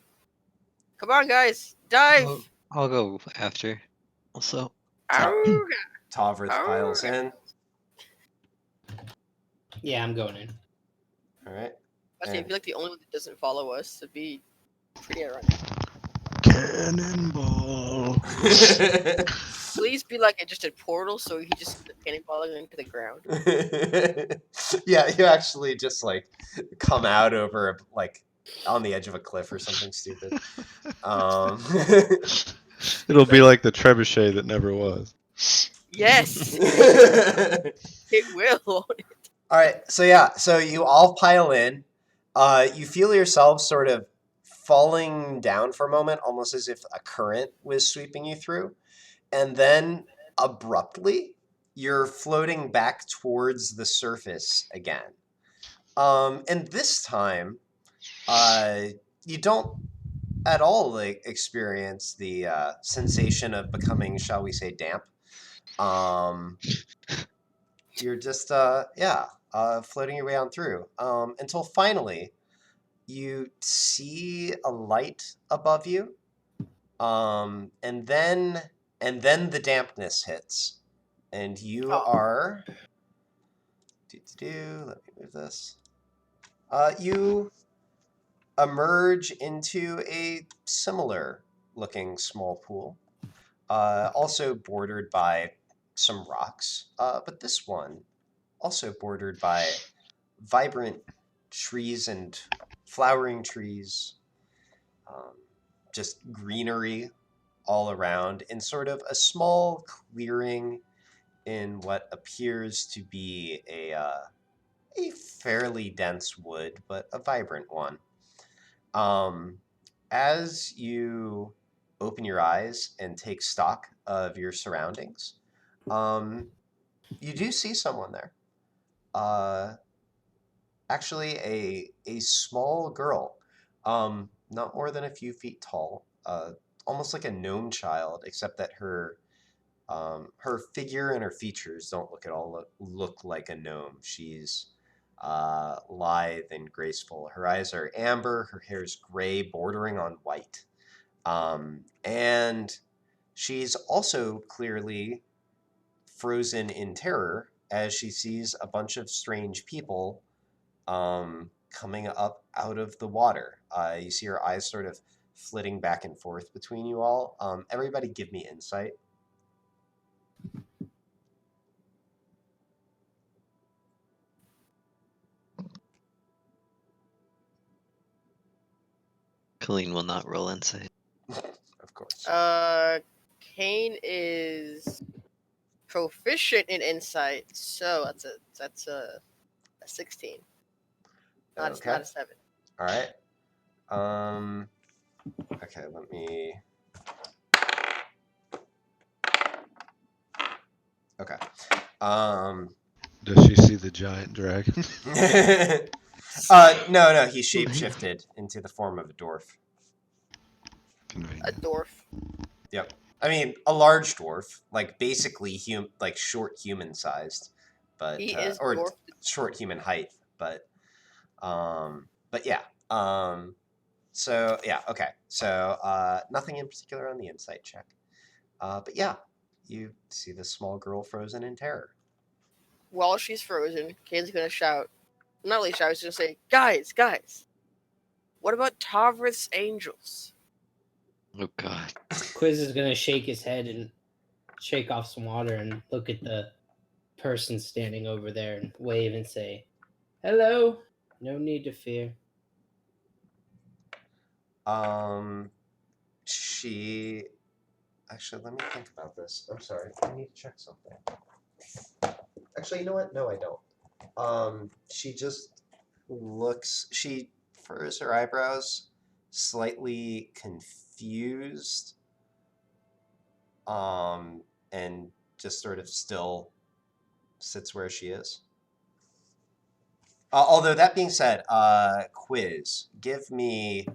Come on, guys. Dive! I'll go after. Also, Auga! Tovrith piles in. Yeah, I'm going in. All right. Actually, I feel like the only one that doesn't follow us would be pretty ironic. Cannonball. Please be like just a portal so he just cannonballing into the ground. Yeah, you actually just like come out over like on the edge of a cliff or something stupid. It'll be like the trebuchet that never was. Yes, it will. All right, so you all pile in. You feel yourselves sort of falling down for a moment, almost as if a current was sweeping you through, and then abruptly, you feel yourself sort of falling down for a moment, almost as if a current was sweeping you through, and then abruptly, you're floating back towards the surface again. And this time, you don't at all experience the sensation of becoming, shall we say, damp. You're just floating your way on through until finally you see a light above you, and then the dampness hits, and you are. Let me move this. You emerge into a similar looking small pool, also bordered by some rocks, but this one also bordered by vibrant trees and flowering trees, just greenery all around, in sort of a small clearing in what appears to be a fairly dense wood, but a vibrant one. As you open your eyes and take stock of your surroundings, you do see someone there. Actually, a small girl, not more than a few feet tall, almost like a gnome child, except that her figure and her features don't look at all look like a gnome. She's lithe and graceful. Her eyes are amber. Her hair is gray, bordering on white. And she's also clearly frozen in terror as she sees a bunch of strange people coming up out of the water. You see her eyes sort of flitting back and forth between you all. Everybody give me insight. Colleen will not roll insight. Of course. Kane is proficient in insight, so that's a 16. Not Okay. not a 7. All right. Okay, let me. Okay. Does she see the giant dragon? No, he shapeshifted into the form of a dwarf. A Convenient. dwarf. Yep. I mean, a large dwarf, like basically short human sized, but He is or dwarf. short human height, but yeah. So yeah, okay. So nothing in particular on the insight check. But yeah, you see this small girl frozen in terror. While she's frozen, Kane's gonna shout. Not really shout. He's gonna say, "Guys, what about Tavrith's angels?" Oh god. Quiz is gonna shake his head and shake off some water and look at the person standing over there and wave and say, "Hello. No need to fear." She actually, let me think about this. I'm sorry, I need to check something. Actually, you know what? No, I don't. She just looks. She furrows her eyebrows, slightly confused, and just sort of still sits where she is. Although that being said, quiz. Give me.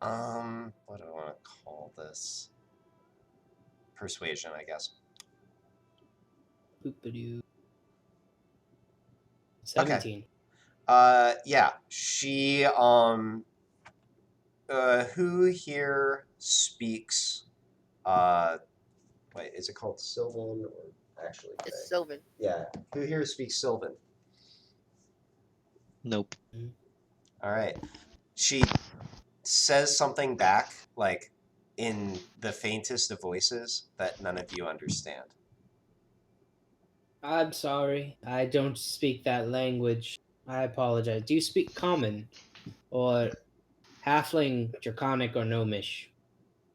What do I want to call this? Persuasion, I guess. Boop-a-doo. 17. Yeah, she, who here speaks, wait, is it called Sylvan, or actually? It's Sylvan. Yeah, who here speaks Sylvan? Nope. All right. She says something back, like, in the faintest of voices that none of you understand. I'm sorry. I don't speak that language. I apologize. Do you speak Common? Or Halfling, Draconic, or Gnomish?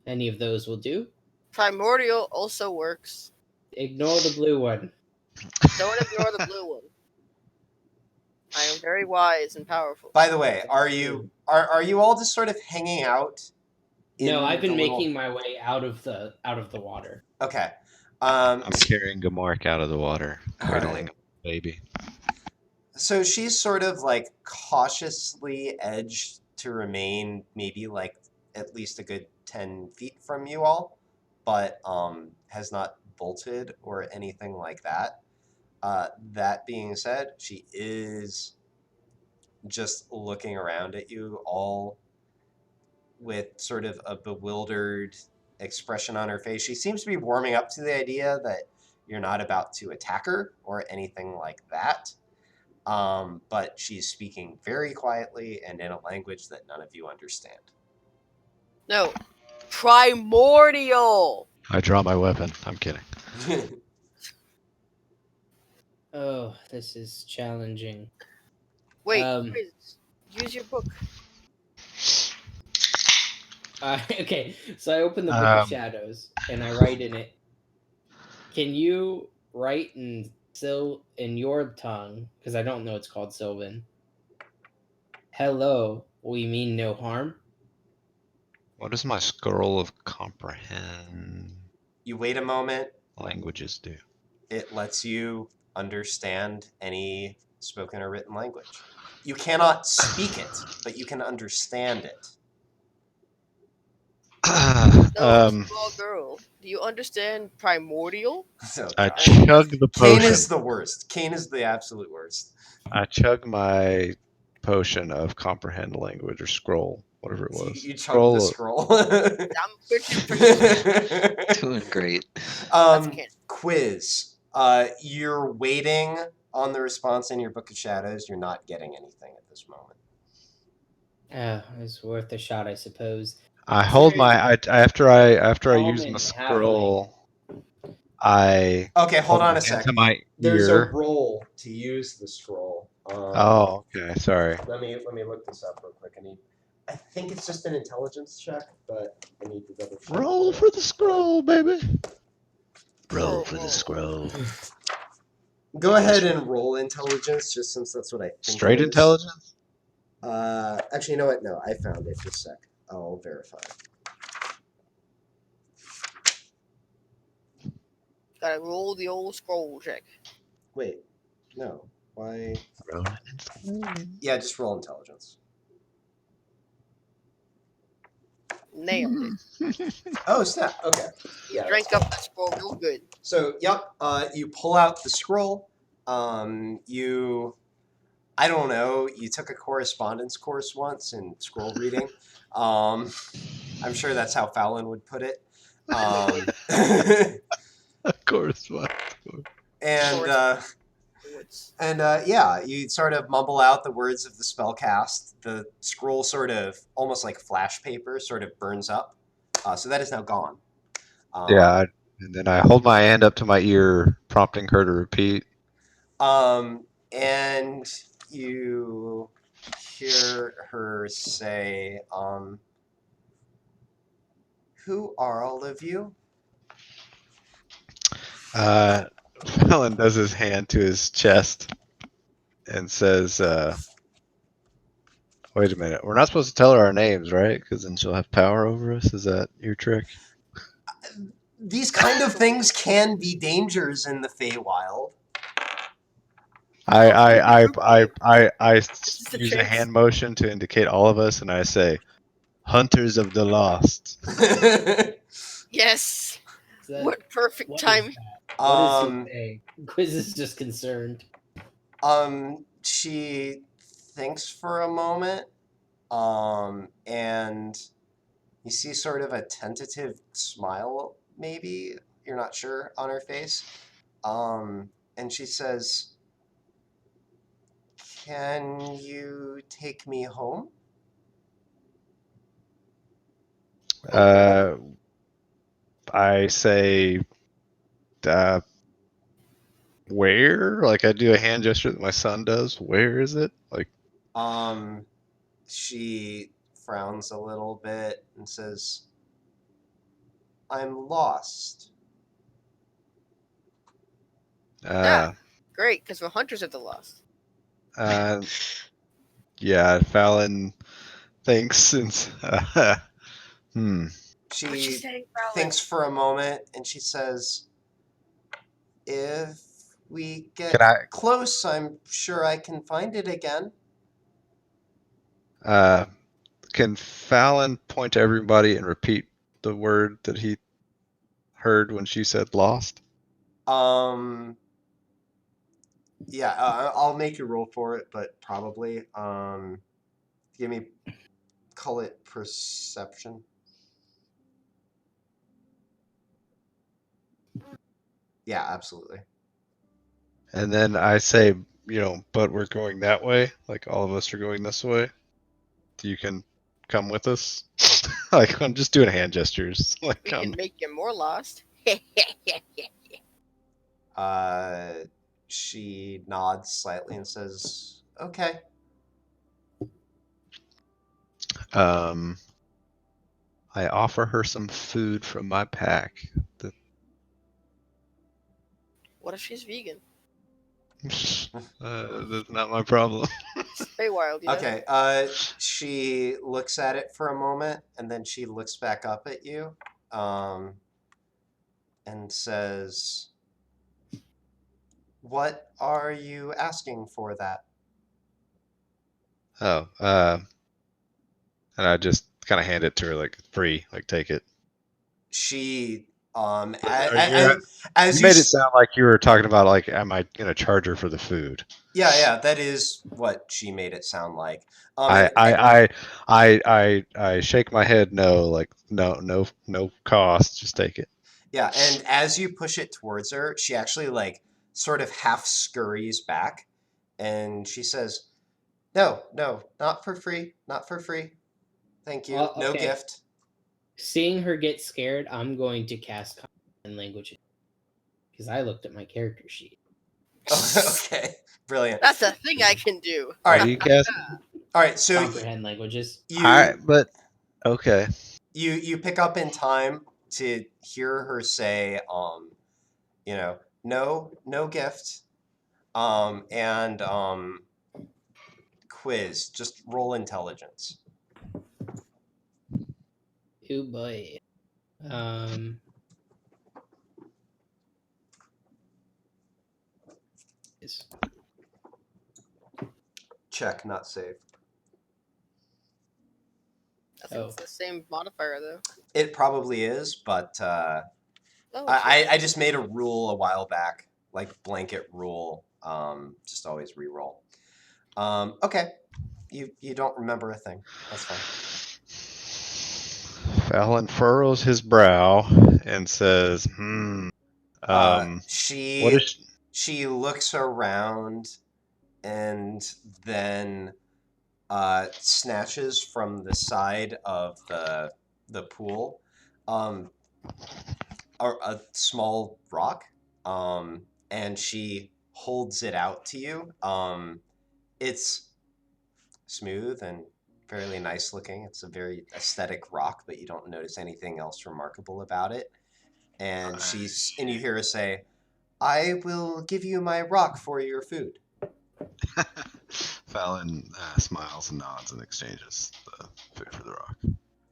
Any of those will do. Primordial also works. Ignore the blue one. Don't ignore the blue one. I am very wise and powerful. By the way, are you all just sort of hanging out? No, I've been the making little... my way out of the water. Okay. I'm carrying Gamark out of the water, All cradling right. a baby. So she's sort of like cautiously edged to remain maybe like at least a good 10 feet from you all, but has not bolted or anything like that. That being said, she is just looking around at you all with sort of a bewildered expression on her face. She seems to be warming up to the idea that you're not about to attack her or anything like that. But she's speaking very quietly and in a language that none of you understand. No. Primordial! I draw my weapon. I'm kidding. Oh, this is challenging. Wait, Um, Quiz, use your book. Okay, so I open the Book of Shadows and I write in it. Can you write in your tongue? Because I don't know it's called Sylvan. Hello, we mean no harm. What does my scroll of comprehend You wait a moment. languages do? It lets you understand any spoken or written language. You cannot speak it, but you can understand it. No, small girl. Do you understand primordial? Oh, I God. chug the Kane potion. is the worst. Kane is the absolute worst. I chug my potion of comprehend language or scroll, whatever it was. You chug the scroll. I'm pretty Doing great. Quiz. You're waiting on the response in your Book of Shadows. You're not getting anything at this moment. It's worth a shot, I suppose. I hold my after I use Common my halfling. scroll. I Okay, hold on my a hand sec. to my There's a ear. roll to use the scroll. Oh, okay. Sorry. Let me look this up real quick. I think it's just an intelligence check, but I need to double check. Roll for the scroll, baby. Roll Oh, for the oh. scroll. Go ahead and roll intelligence, just since that's what I think. Straight it is. intelligence? Actually, you know what? No, I found it. Just a sec. I'll verify. Gotta roll the old scroll check. Wait, no. Why? Rolling and scrolling. Yeah, just roll intelligence. Nailed it. Oh, snap. Okay. Yeah. Drank up that scroll real good. So, yep. You pull out the scroll. I don't know. You took a correspondence course once in scroll reading. I'm sure that's how Fallon would put it. Correspondence. Yeah, you sort of mumble out the words of the spell cast. The scroll sort of, almost like flash paper, sort of burns up. So that is now gone. Yeah, and then I hold my hand up to my ear, prompting her to repeat. And you hear her say, who are all of you? Fallon does his hand to his chest and says, wait a minute, we're not supposed to tell her our names, right? Because then she'll have power over us. Is that your trick? These kind of things can be dangers in the Feywild. I use a hand motion to indicate all of us, and I say, "Hunters of the Lost." Yes. That, What perfect what timing. Is what does he say? Quiz is just concerned. She thinks for a moment, and you see sort of a tentative smile, maybe, you're not sure, on her face. And she says, can you take me home? I say, where? Like I do a hand gesture that my son does. Where is it? Like, she frowns a little bit and says, I'm lost. Great, because we're hunters of the lost. Yeah, Fallon thinks and She thinks for a moment and she says, If we get Can I? close, I'm sure I can find it again. Can Fallon point to everybody and repeat the word that he heard when she said lost? Yeah, I'll make you roll for it, but probably. Give me, call it perception. Yeah, absolutely. And then I say, but we're going that way. Like all of us are going this way. You can come with us. Like I'm just doing hand gestures. Like We can make you more lost. She nods slightly and says, "Okay." I offer her some food from my pack. What if she's vegan? That's not my problem. Stay wild, you know? Okay. She looks at it for a moment, and then she looks back up at you, and says, "What are you asking for that?" Oh, and I just kind of hand it to her like free, like take it. She, You as you, made it sound like you were talking about like, am I gonna charge her for the food? yeah, that is what she made it sound like. I And I I I shake my head no, like no cost, just take it. yeah, and as you push it towards her, she actually like sort of half scurries back, and she says, "No, not for free, not for free. Thank you. No Okay. gift." Seeing her get scared, I'm going to cast Common Language because I looked at my character sheet. Okay, brilliant. That's a thing I can do. All What do right, you guess? all right. So Comprehend languages. But okay. you pick up in time to hear her say, no gift, and quiz. Just roll intelligence. Oh boy. Yes. Check, not save. I think it's the same modifier though. It probably is, but Oh, I just made a rule a while back, like blanket rule. Just always reroll. Okay, you don't remember a thing. That's fine. Fallon furrows his brow and says, what She is she looks around and then snatches from the side of the pool a small rock, and she holds it out to you. It's smooth and fairly nice looking. It's a very aesthetic rock, but you don't notice anything else remarkable about it. And you hear her say, "I will give you my rock for your food." Fallon smiles and nods and exchanges the food for the rock.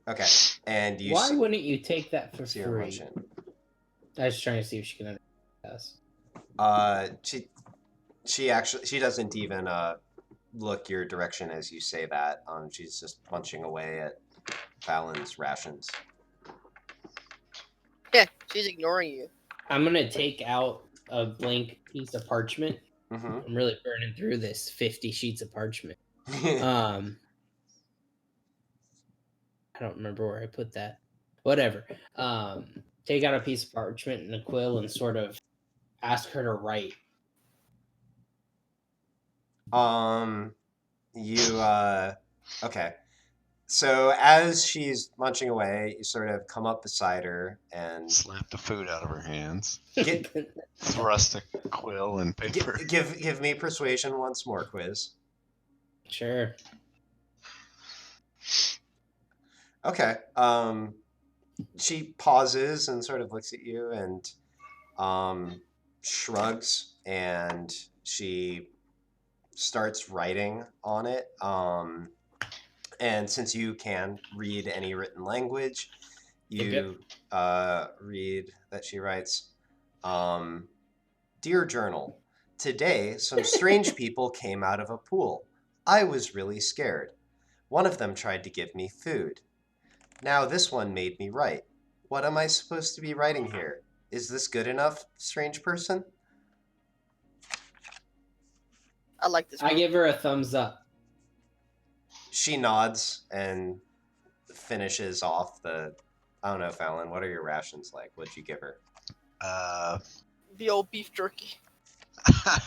Okay, and you Why wouldn't you take that for see her free? munch it. I was trying to see if she can understand us. She doesn't even look your direction as you say that. She's just munching away at Fallon's rations. yeah, she's ignoring you. I'm gonna take out a blank piece of parchment. Mm-hmm. I'm really burning through this 50 sheets of parchment. I don't remember where I put that. Whatever. Take out a piece of parchment and a quill and sort of ask her to write. Okay. So as she's munching away, you sort of come up beside her and Slap the food out of her hands. Get, Thrust a quill and paper. give me persuasion once more, quiz. Sure. Okay. She pauses and sort of looks at you and shrugs, and she starts writing on it. And since you can read any written language, you Yep. read that she writes, Dear Journal, today some strange people came out of a pool. I was really scared. One of them tried to give me food. Now this one made me write. What am I supposed to be writing here? Is this good enough, strange person? I like this I one. give her a thumbs up. She nods and finishes off the... I don't know, Fallon, what are your rations like? What'd you give her? The old beef jerky. I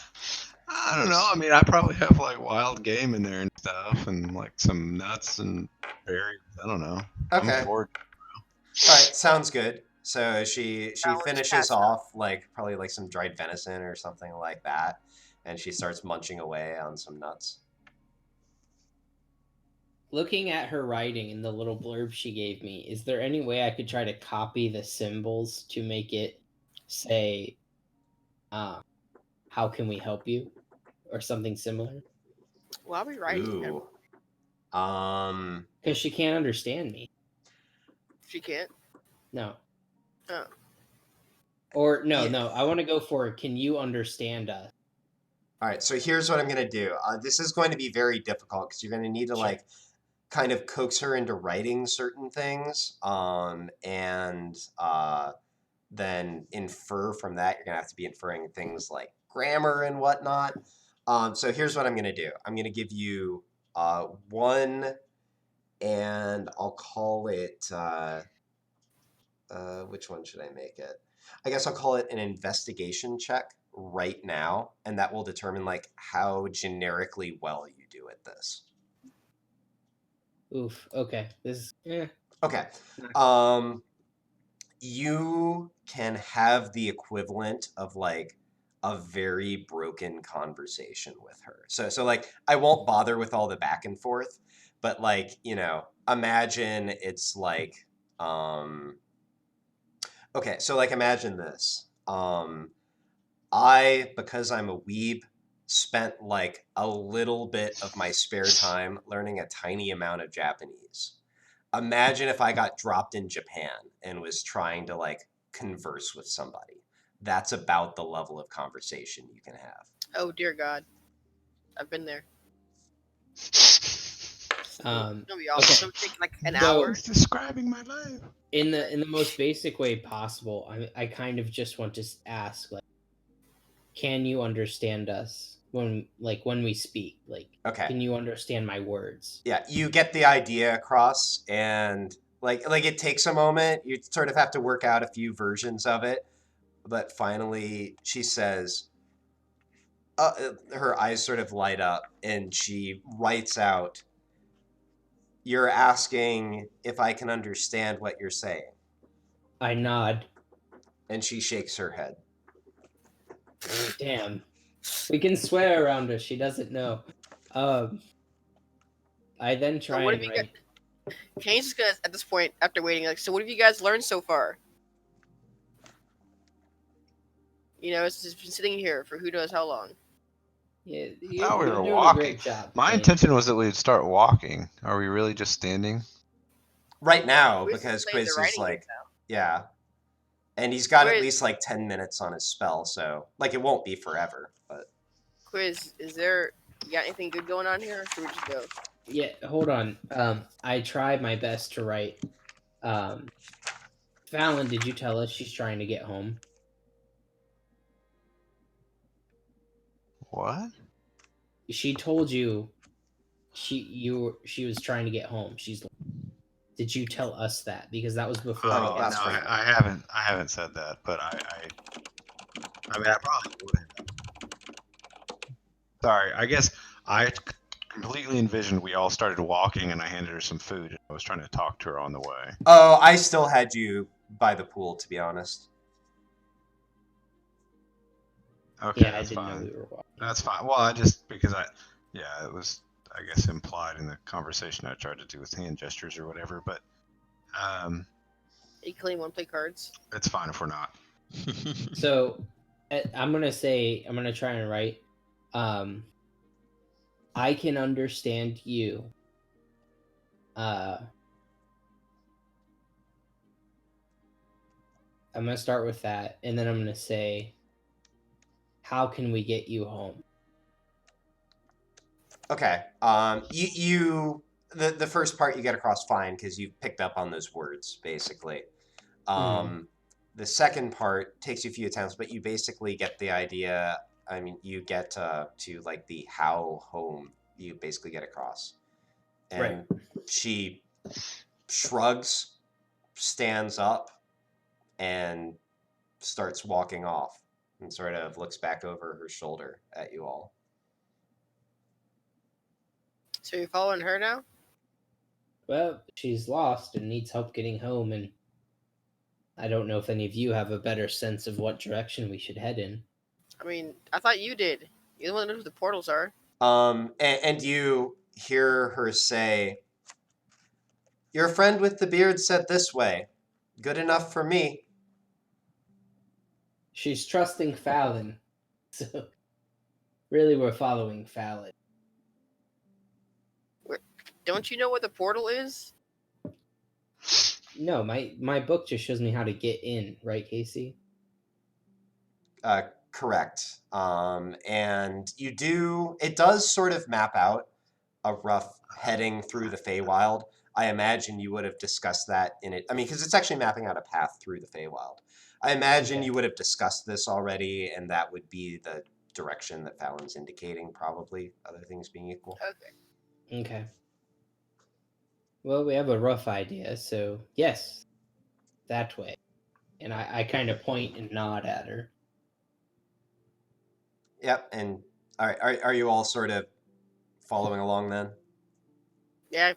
don't know. I mean, I probably have like wild game in there and stuff, and like some nuts and berries. I don't know. I'm Okay. bored. All right, sounds good. So she Fallon's finishes passed out. off like probably like some dried venison or something like that, and she starts munching away on some nuts. Looking at her writing in the little blurb she gave me, is there any way I could try to copy the symbols to make it say, how can we help you? Or something similar? Why are we writing him? Ooh. Because she can't understand me. She can't. No. Oh. Or, no, Yeah. no. I want to go for, can you understand us? All right, so here's what I'm gonna do. This is going to be very difficult because you're gonna need to Sure. like kind of coax her into writing certain things, and then infer from that. You're gonna have to be inferring things like grammar and whatnot. So here's what I'm gonna do. I'm gonna give you one, and I'll call it. Which one should I make it? I guess I'll call it an investigation check right now, and that will determine like how generically well you do at this. Oof. Okay. This is, Okay. You can have the equivalent of like a very broken conversation with her. So like I won't bother with all the back and forth, but like, imagine it's like okay, so like imagine this. Because I'm a weeb, spent like a little bit of my spare time learning a tiny amount of Japanese. Imagine if I got dropped in Japan and was trying to like converse with somebody. That's about the level of conversation you can have. Oh dear God. I've been there. It's gonna be awesome. okay. It's gonna take like an So- hour. It's describing my life. in the most basic way possible, I kind of just want to ask, like, can you understand us when we speak? Like, Okay. can you understand my words? Yeah, you get the idea across, and like it takes a moment. You sort of have to work out a few versions of it, but finally she says, her eyes sort of light up, and she writes out, "You're asking if I can understand what you're saying," I nod. and she shakes her head. Damn. We can swear around her. She doesn't know. I then So try what and have you write. Kane's just gonna at this point after waiting like, so what have you guys learned so far? It's just been sitting here for who knows how long. Yeah, thought we you're were doing walking. a great job. My Kane. intention was that we'd start walking. Are we really just standing? Right now, Quiz is because playing the Quiz is writing like, game now. yeah. And he's got at Quiz. least like 10 minutes on his spell, so like it won't be forever, but Quiz, you got anything good going on here, or should we just go? Yeah, hold on. I tried my best to write. Fallon, did you tell us she's trying to get home? What? She told you she was trying to get home. Did you tell us that? Because that was before I Oh, got that's no, right. I haven't. I haven't said that, but I mean, I probably would have. Sorry, I guess I completely envisioned we all started walking, and I handed her some food. I was trying to talk to her on the way. Oh, I still had you by the pool, to be honest. Okay, Yeah, I that's didn't know fine. we were walking. That's fine. Well, it was, I guess, implied in the conversation I tried to do with hand gestures or whatever. But You clean want to play cards? it's fine if we're not. So I'm gonna try and write. I can understand you. I'm gonna start with that, and then I'm gonna say, how can we get you home? Okay. The first part you get across fine because you picked up on those words basically. The second part takes you a few attempts, but you basically get the idea. I mean, you get to like the how home. You basically get across, and she shrugs, stands up, and starts walking off, and sort of looks back over her shoulder at you all. So you're following her now? Well, she's lost and needs help getting home, and I don't know if any of you have a better sense of what direction we should head in. I mean, I thought you did. You're the one that knows who the portals are. And you hear her say, "Your friend with the beard said this way. Good enough for me." She's trusting Fallon, so really we're following Fallon. Don't you know what the portal is? No, my book just shows me how to get in, right, Casey? Correct. And it does sort of map out a rough heading through the Feywild. I imagine you would have discussed that in it. I mean, because it's actually mapping out a path through the Feywild. I imagine you would have discussed this already, and that would be the direction that Fallon's indicating, probably, other things being equal. Okay. Well, we have a rough idea, so yes, that way. And I kind of point and nod at her. Yep, and are you all sort of following along then? Yeah.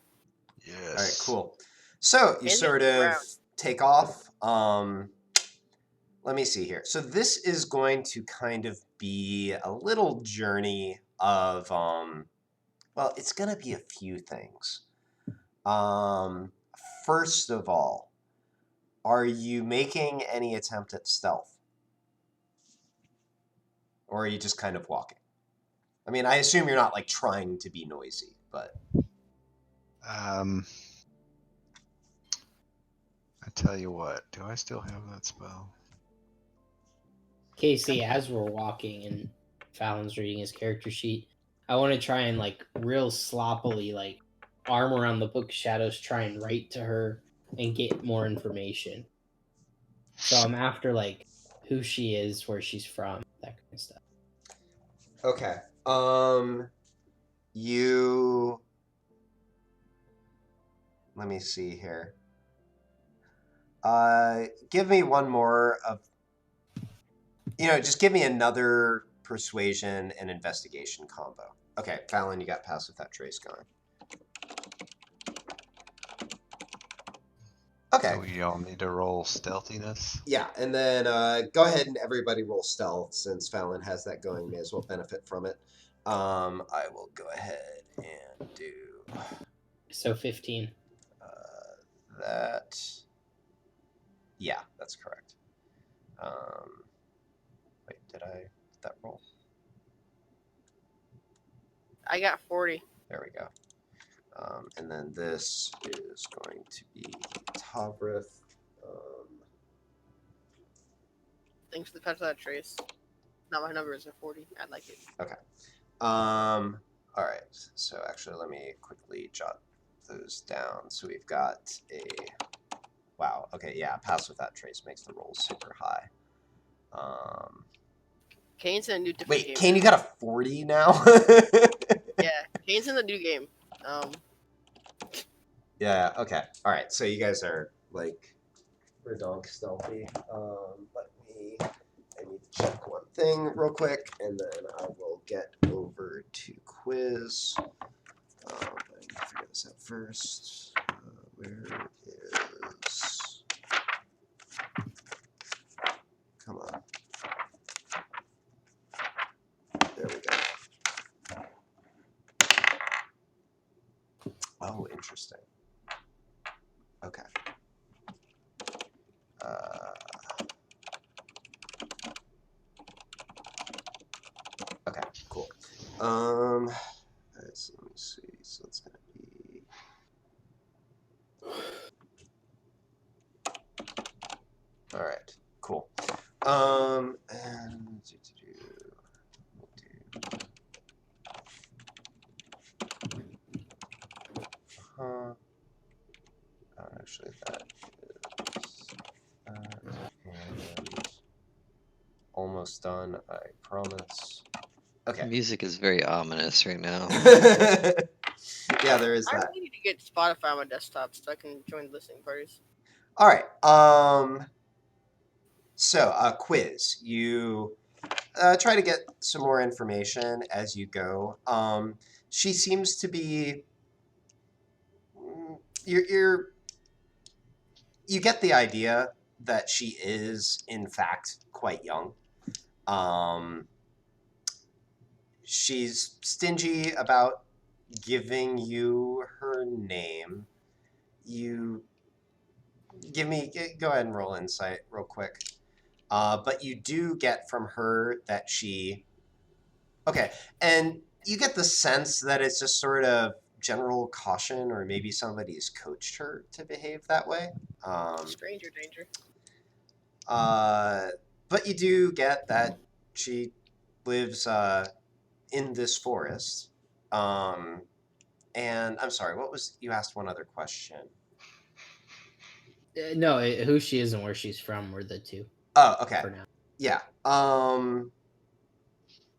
Yes. All right, cool. So you sort of take off. Let me see here. So this is going to kind of be a little journey of, well, it's going to be a few things. First of all, are you making any attempt at stealth? Or are you just kind of walking? I mean, I assume you're not like trying to be noisy, but I tell you what, do I still have that spell? Casey, as we're walking and Fallon's reading his character sheet, I want to try and like real sloppily like arm around the book shadows, try and write to her and get more information. So I'm after like who she is, where she's from, that kind of stuff. okay. You let me see here. Give me one more of, just give me another persuasion and investigation combo. Okay, Fallon, you got pass with that trace going. Okay. So we all need to roll stealthiness. Yeah, and then go ahead and everybody roll stealth since Fallon has that going. May as well benefit from it. I will go ahead and do So 15. that. Yeah, that's correct. Wait, did that roll? I got 40. There we go. And then this is going to be Tavrith. Thanks for the patch of that trace. Not my number is a 40. I like it. Okay. All right. So actually, let me quickly jot those down. So we've got a. Wow. Okay. Yeah. Pass with that trace makes the roll super high. Kane's in a new different Wait, game. Kane, you got a 40 now? Yeah, Kane's in the new game. Yeah. Okay. All right. So you guys are like redonk stealthy. I need to check one thing real quick, and then I will get over to quiz. I need to figure this out first. Where is? Come on. There we go. Oh, interesting. Okay. Okay, cool. So let me see. So it's gonna be. All right, cool. And Actually, that is that, and almost done, I promise. Okay. Music is very ominous right now. Yeah, there is I that. really need to get Spotify on my desktop so I can join listening parties. All right. So, quiz. You try to get some more information as you go. She seems to be. You get the idea that she is in fact quite young. Um, she's stingy about giving you her name. You go ahead and roll insight real quick. But you do get from her that she. Okay, and you get the sense that it's just sort of general caution, or maybe somebody's coached her to behave that way. Stranger danger. But you do get that she lives in this forest. And I'm sorry, what was you asked one other question? No, who she is and where she's from were the two Oh, okay. for now. Yeah.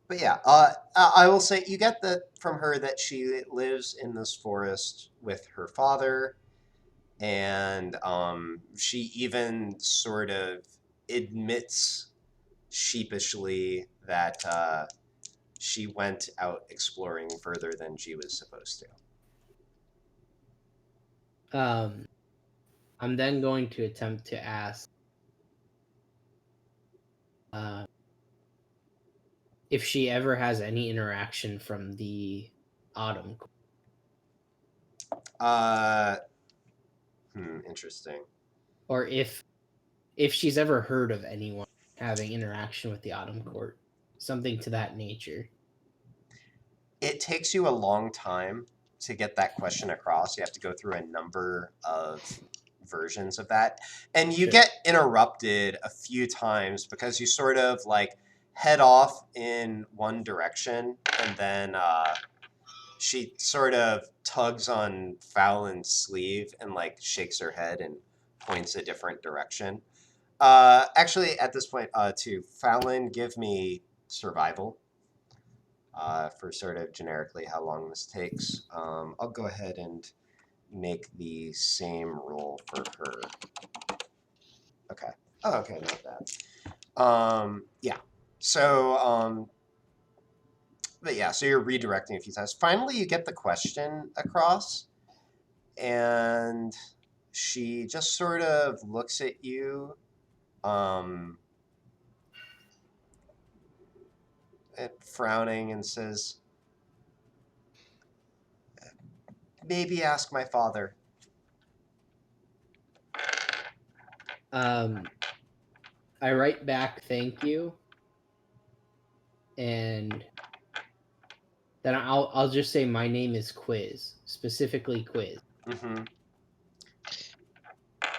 But yeah, I will say you get that from her that she lives in this forest with her father, and she even sort of admits sheepishly that she went out exploring further than she was supposed to. I'm then going to attempt to ask if she ever has any interaction from the autumn. Interesting. Or if she's ever heard of anyone having interaction with the autumn court, something to that nature. It takes you a long time to get that question across. You have to go through a number of versions of that, and you Sure. get interrupted a few times because you sort of like head off in one direction, and then she sort of tugs on Fallon's sleeve and like shakes her head and points a different direction. Actually, at this point, to Fallon, give me survival for sort of generically how long this takes. I'll go ahead and make the same roll for her. Okay. Oh, okay, not bad. Yeah. So, but yeah, so you're redirecting a few times. Finally, you get the question across, and she just sort of looks at you, frowning, and says, "Maybe ask my father." I write back, "Thank you," and then I'll just say my name is Quiz, specifically Quiz, Mm-hmm.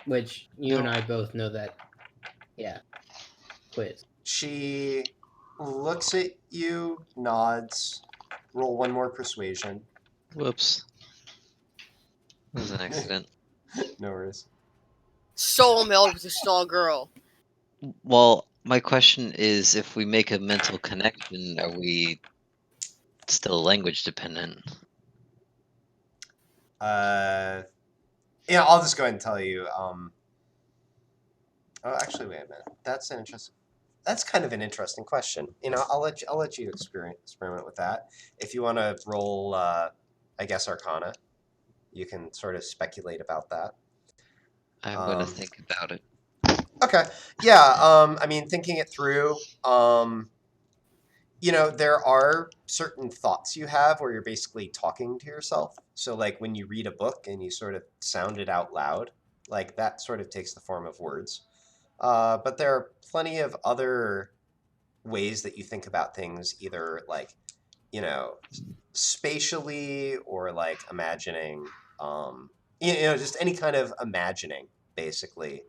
which you and I both know that. Yeah, Quiz. She looks at you, nods. Roll one more persuasion. Whoops. That was an accident. No worries. Soul meld with a stall girl. Well, my question is, if we make a mental connection, are we still language dependent? Yeah, I'll just go ahead and tell you. Oh, actually, wait a minute. That's kind of an interesting question. I'll let you experiment with that. If you want to roll, I guess Arcana, you can sort of speculate about that. I'm going to think about it. Okay. Yeah. I mean, thinking it through. There are certain thoughts you have where you're basically talking to yourself. So, like when you read a book and you sort of sound it out loud, like that sort of takes the form of words. But there are plenty of other ways that you think about things, either like, spatially or like imagining, just any kind of imagining, basically.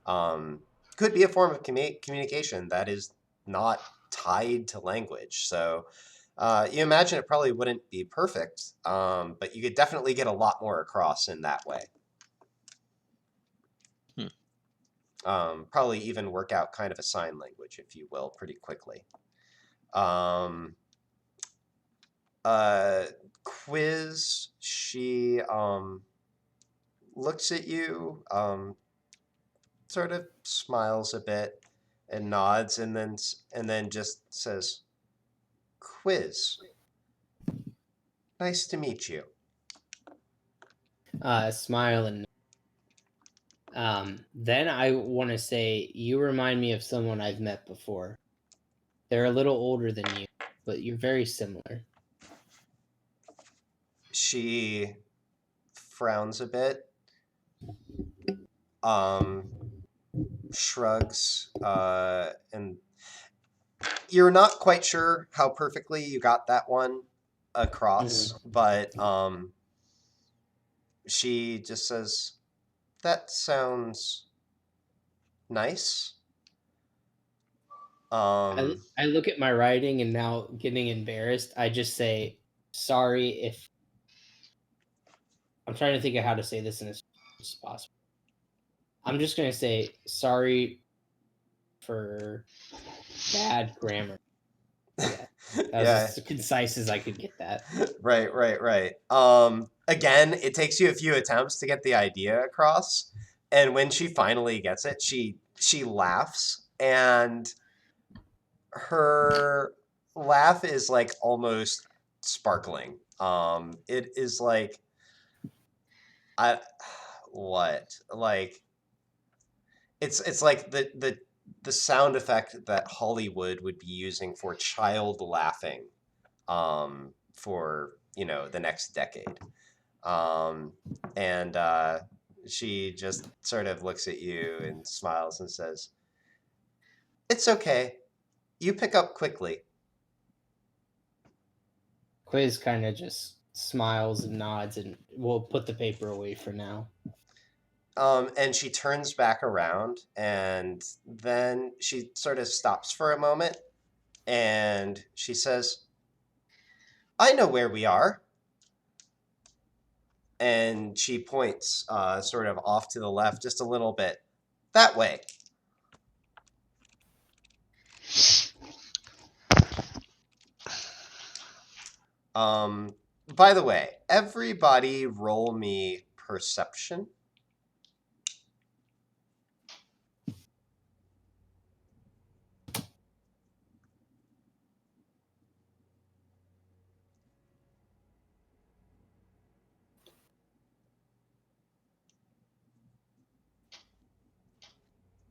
Could be a form of communication that is not tied to language. So You imagine it probably wouldn't be perfect, but you could definitely get a lot more across in that way. Probably even work out kind of a sign language, if you will, pretty quickly. Quiz, she looks at you, sort of smiles a bit and nods, and then just says, "Quiz, nice to meet you." Smile and then I want to say you remind me of someone I've met before. They're a little older than you, but you're very similar. She frowns a bit, shrugs, and you're not quite sure how perfectly you got that one across, but she just says, "That sounds nice." I look at my writing and now getting embarrassed. I just say, sorry if... I'm trying to think of how to say this in as possible. I'm just going to say, sorry for bad grammar. Yeah. That was Yeah. as concise as I could get that. Right. Again, it takes you a few attempts to get the idea across, and when she finally gets it, she laughs, and her laugh is like almost sparkling. It is like it's like the sound effect that Hollywood would be using for child laughing, for the next decade. And she just sort of looks at you and smiles and says, "It's okay. You pick up quickly." Quiz kind of just smiles and nods, and we'll put the paper away for now. And she turns back around, and then she sort of stops for a moment, and she says, "I know where we are." And she points sort of off to the left just a little bit. "That way." By the way, everybody roll me perception.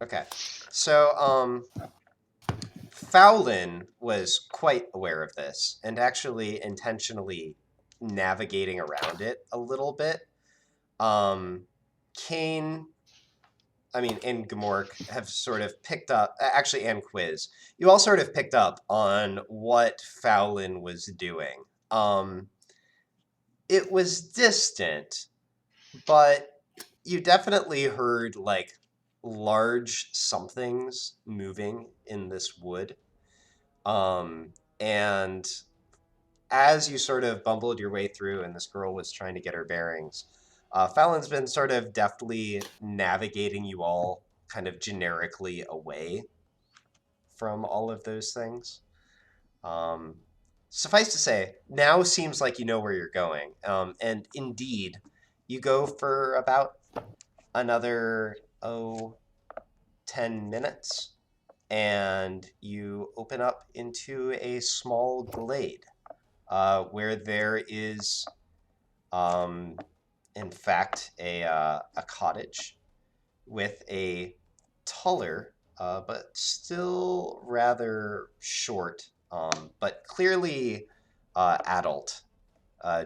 Okay. So, Fowlin was quite aware of this and actually intentionally navigating around it a little bit. Kane, and Gamork have sort of picked up, actually, and Quiz, you all sort of picked up on what Fowlin was doing. It was distant, but you definitely heard like large somethings moving in this wood. And as you sort of bumbled your way through and this girl was trying to get her bearings, Fallon's been sort of deftly navigating you all kind of generically away from all of those things. Suffice to say, now seems like you know where you're going. And indeed, you go for about another 10 minutes, and you open up into a small glade where there is, in fact, a cottage with a taller but still rather short, but clearly adult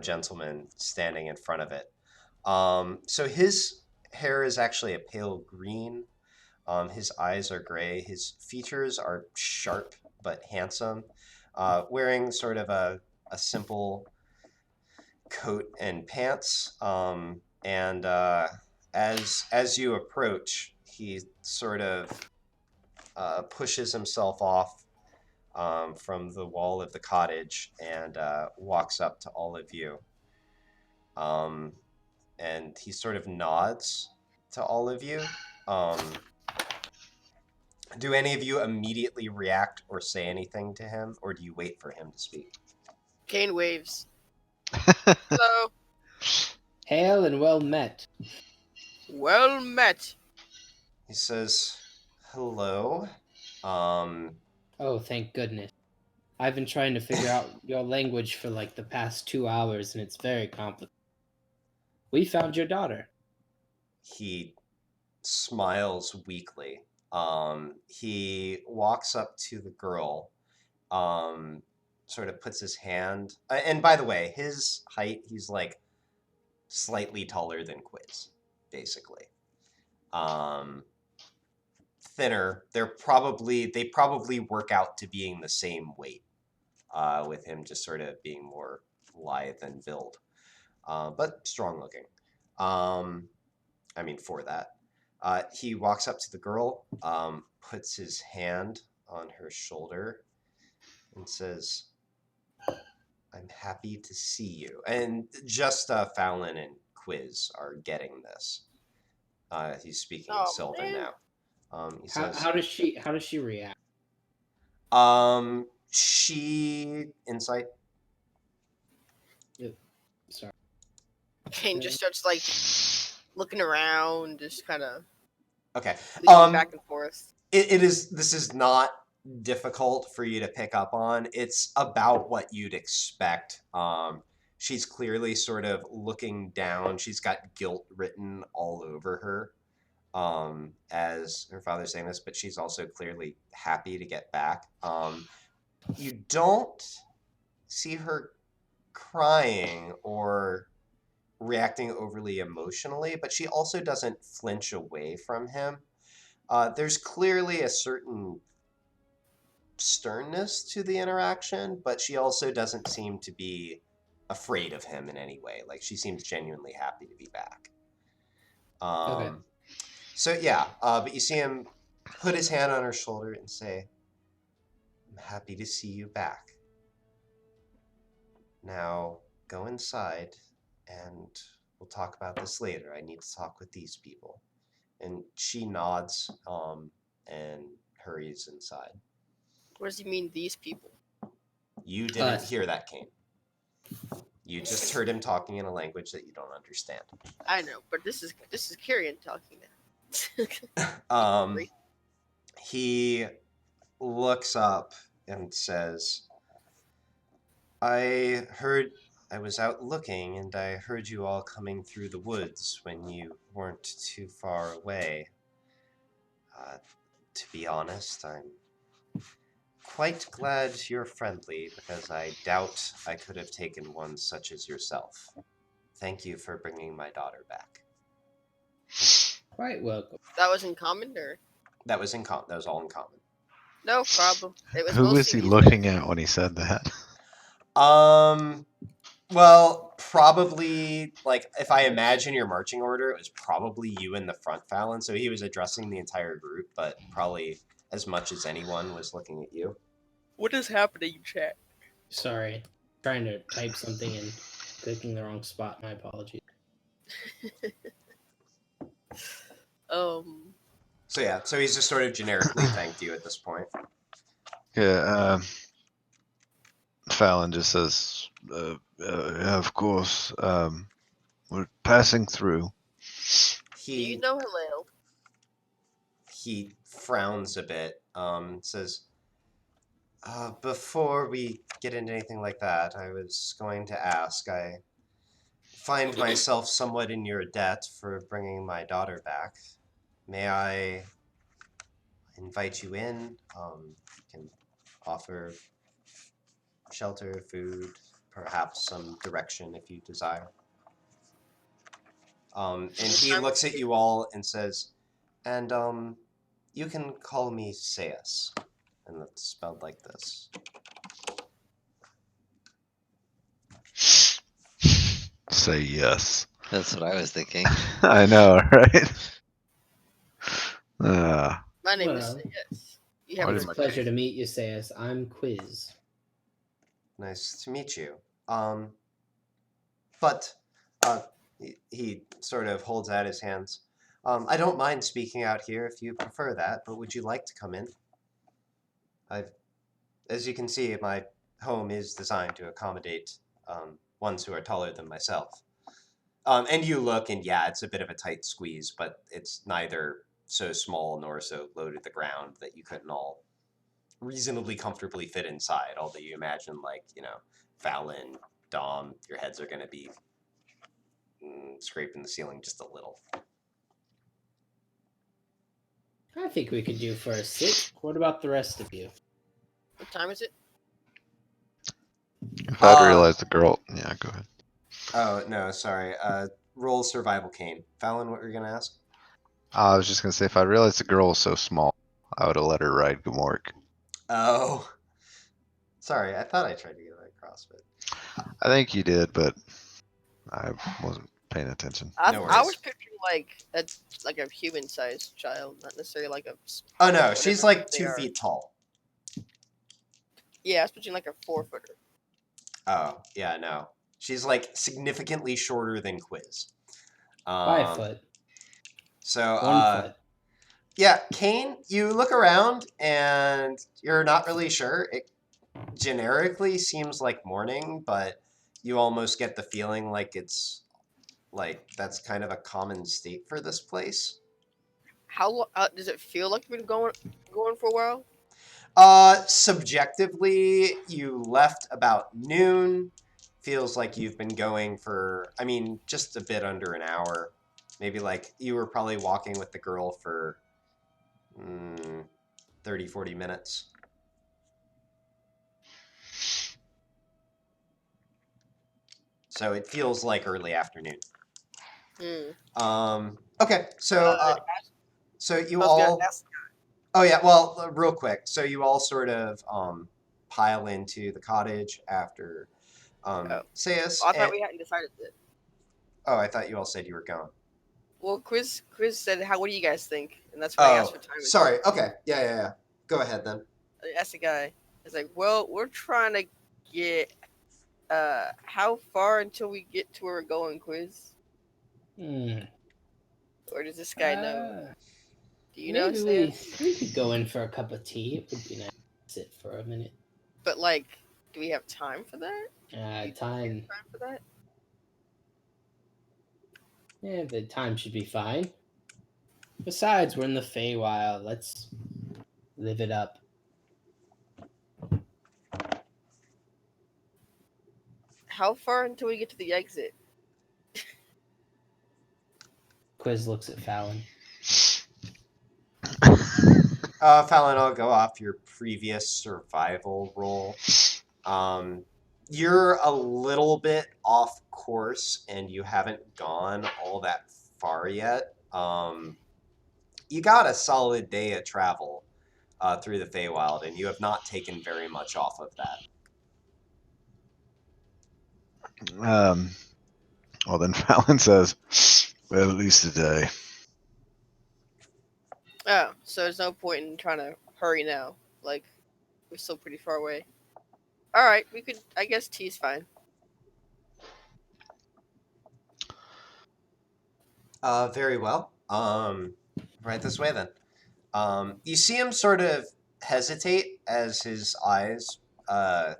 gentleman standing in front of it. So his hair is actually a pale green. His eyes are gray. His features are sharp but handsome. Wearing sort of a simple coat and pants. And as you approach, he sort of pushes himself off from the wall of the cottage and walks up to all of you. And he sort of nods to all of you. Do any of you immediately react or say anything to him, or do you wait for him to speak? Kane waves. Hello. Hail and well met. Well met. He says, "Hello." Oh, thank goodness. I've been trying to figure out your language for like the past 2 hours, and it's very complicated. We found your daughter. He smiles weakly. He walks up to the girl, sort of puts his hand. And by the way, his height, he's like slightly taller than Quiz, basically. Thinner. They probably work out to being the same weight, with him just sort of being more lithe and build, but strong looking. For that. He walks up to the girl, puts his hand on her shoulder, and says, "I'm happy to see you." And just Fallon and Quiz are getting this. He's speaking in Silver man. now. He says, How does she react? she insight. Sorry. Kane just starts like looking around, just kind of Okay. back and forth. This is not difficult for you to pick up on. It's about what you'd expect. She's clearly sort of looking down. She's got guilt written all over her, as her father's saying this, but she's also clearly happy to get back. You don't see her crying or reacting overly emotionally, but she also doesn't flinch away from him. There's clearly a certain sternness to the interaction, but she also doesn't seem to be afraid of him in any way. Like, she seems genuinely happy to be back. Okay. So yeah, but you see him put his hand on her shoulder and say, "I'm happy to see you back. Now go inside and we'll talk about this later. I need to talk with these people." And she nods, and hurries inside. What does he mean, these people? You didn't hear that, Kane. You just heard him talking in a language that you don't understand. I know, but this is Kyrian talking now. He looks up and says, "I was out looking and I heard you all coming through the woods when you weren't too far away. To be honest, I'm quite glad you're friendly, because I doubt I could have taken one such as yourself. Thank you for bringing my daughter back." Quite welcome. That was in common, or That was all in common. no problem. It was Who was mostly he these looking guys. at when he said that? Well, probably, like, if I imagine your marching order, it was probably you in the front, Fallon. So he was addressing the entire group, but probably as much as anyone was looking at you. What is happening, chat? Sorry. Trying to type something and clicking the wrong spot. My apologies. So yeah, so he's just sort of generically thanked you at this point. Yeah, Fallon just says, yeah, of course, we're passing through. Do you know Hillel? He frowns a bit, says, "Before we get into anything like that, I was going to ask, I find myself somewhat in your debt for bringing my daughter back. May I invite you in? Can offer shelter, food, perhaps some direction if you desire." And he looks at you all and says, "And you can call me Sayus." And it's spelled like this. Say yes. That's what I was thinking. I know, right? My name is Well. Yes. You have Why a did It's a my- pleasure to meet you, Sayas. I'm Quiz. Nice to meet you. But he sort of holds out his hands. I don't mind speaking out here if you prefer that, but would you like to come in? As you can see, my home is designed to accommodate ones who are taller than myself. And you look, and yeah, it's a bit of a tight squeeze, but it's neither so small nor so low to the ground that you couldn't all reasonably comfortably fit inside. Although you imagine, like, Fallon, Dom, your heads are going to be scraping the ceiling just a little. I think we could do for a sit. What about the rest of you? What time is it? If I'd realized the girl, yeah, go ahead. Oh, no, sorry. Roll survival cane. Fallon, what were you going to ask? I was just gonna say, if I realized the girl was so small, I would have let her ride Gamork. Oh. Sorry, I thought I tried to get that across, but... I think you did, but I wasn't paying attention. No I worries. was picturing like a human-sized child, not necessarily like a. Oh, no, whatever she's like they 2 are. feet tall. Yeah, I was picturing like a 4-footer. Oh, yeah, no. She's like significantly shorter than Quiz. 5 foot. So, 1 foot. yeah, Kane, you look around and you're not really sure. It generically seems like morning, but you almost get the feeling like it's like that's kind of a common state for this place. How does it feel like you've been going for a while? Subjectively, you left about noon. Feels like you've been going for, I mean, just a bit under an hour. Maybe like you were probably walking with the girl for 30, 40 minutes. So it feels like early afternoon. Okay, so you I was gonna all... ask- Oh yeah, well, real quick. So you all sort of pile into the cottage after Sayus. I thought we hadn't decided that. Oh, I thought you all said you were going. Well, Quiz said, "What do you guys think?" And that's why I asked Oh, for time. sorry. Okay, yeah. Go ahead then. I asked the guy. It's like, well, we're trying to get. How far until we get to where we're going, Quiz? Hmm. Or does this guy know? Do you know? Maybe Sans? we could go in for a cup of tea. It would be nice to sit for a minute. But like, do we have time for that? Time. Time for that? Yeah, the time should be fine. Besides, we're in the Feywild. Let's live it up. How far until we get to the exit? Quiz looks at Fallon. Fallon, I'll go off your previous survival roll. You're a little bit off course, and you haven't gone all that far yet. You got a solid day of travel through the Feywild, and you have not taken very much off of that. Well, then Fallon says, well, at least a day. Oh, so there's no point in trying to hurry now. Like, we're still pretty far away. All right, we could. I guess tea's fine. Very well. Right this way then. You see him sort of hesitate as his eyes pass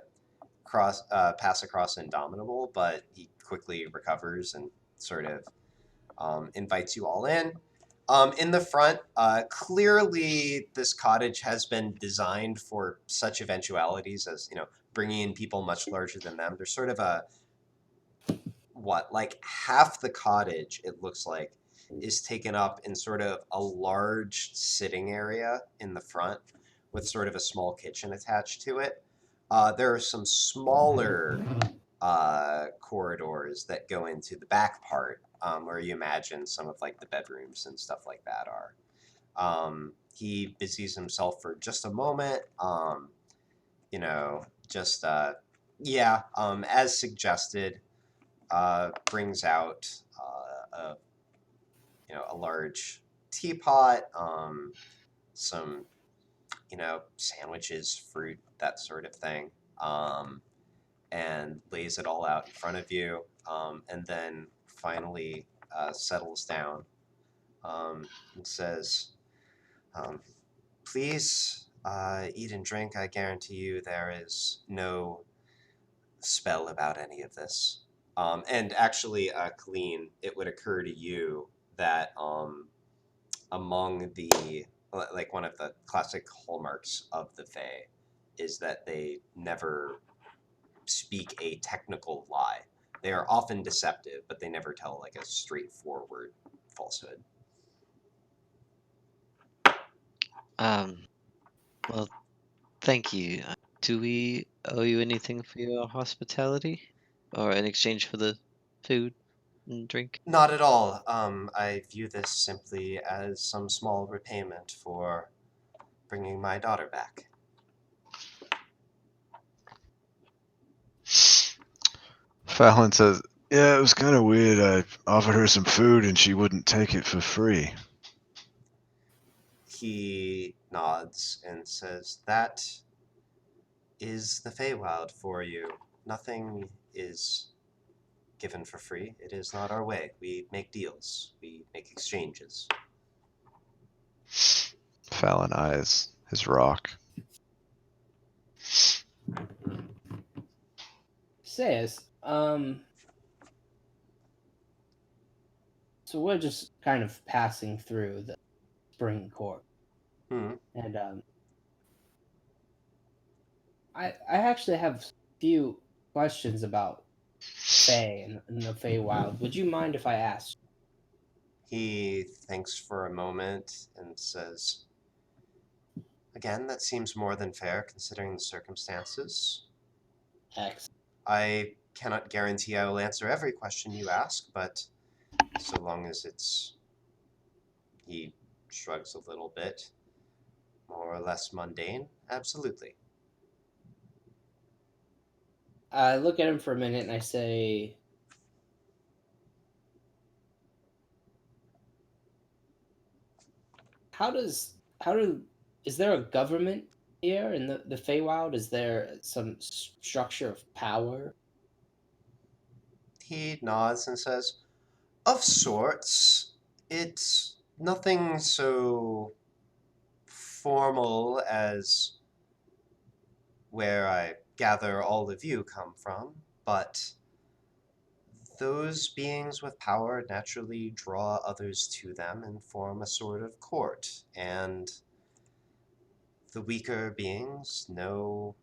across Indomitable, but he quickly recovers and sort of invites you all in. In the front, clearly this cottage has been designed for such eventualities as, bringing in people much larger than them. There's sort of like half the cottage, it looks like, is taken up in sort of a large sitting area in the front with sort of a small kitchen attached to it. There are some smaller corridors that go into the back part, where you imagine some of like the bedrooms and stuff like that are. He busies himself for just a moment, as suggested, brings out a large teapot, some sandwiches, fruit, that sort of thing, and lays it all out in front of you, and then finally settles down and says, please eat and drink. I guarantee you there is no spell about any of this. And actually, Colleen, it would occur to you that among like one of the classic hallmarks of the Fae is that they never speak a technical lie. They are often deceptive, but they never tell like a straightforward falsehood. Well, thank you. Do we owe you anything for your hospitality? Or in exchange for the food and drink? Not at all. I view this simply as some small repayment for bringing my daughter back. Fallon says, yeah, it was kind of weird. I offered her some food and she wouldn't take it for free. He nods and says, that is the Feywild for you. Nothing is given for free. It is not our way. We make deals. We make exchanges. Fallon eyes his rock. Says, so we're just kind of passing through the spring court, and I actually have a few questions about Fae and the Feywild. Would you mind if I asked? He thinks for a moment and says, again, that seems more than fair considering the circumstances. X. I cannot guarantee I will answer every question you ask, but so long as it's... He shrugs a little bit. More or less mundane? Absolutely. I look at him for a minute and I say, is there a government here in the Feywild? Is there some structure of power? He nods and says, of sorts. It's nothing so formal as where I gather all of you come from, but those beings with power naturally draw others to them and form a sort of court, and the weaker beings know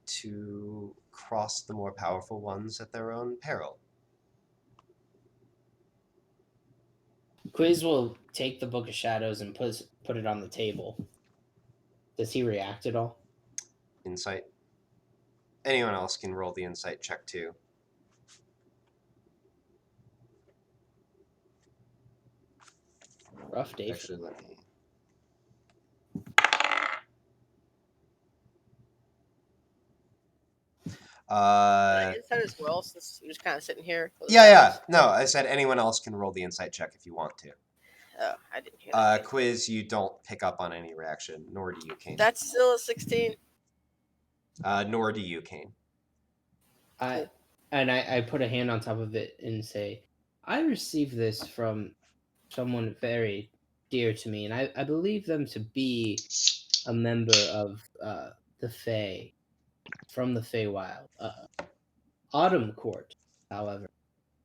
to cross the more powerful ones at their own peril. Quiz will take the Book of Shadows and put it on the table. Does he react at all? Insight. Anyone else can roll the insight check too. Rough day. Actually, let me... Insight as well, since you're just kind of sitting here. Yeah. No, I said anyone else can roll the insight check if you want to. Oh, I didn't hear that. Quiz, you don't pick up on any reaction, nor do you, Kane. That's still a 16. Nor do you, Kane. I put a hand on top of it and say, I received this from someone very dear to me, and I believe them to be a member of the Fae, from the Feywild. Autumn Court, however.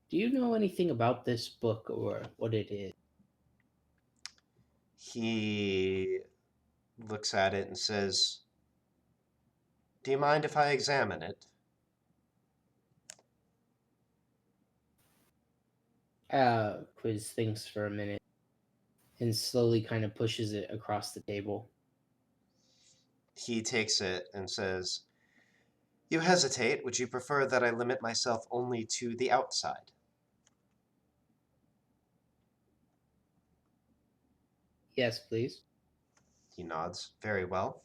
Do you know anything about this book or what it is? He looks at it and says, do you mind if I examine it? Quiz thinks for a minute and slowly kind of pushes it across the table. He takes it and says, you hesitate. Would you prefer that I limit myself only to the outside? Yes, please. He nods. Very well.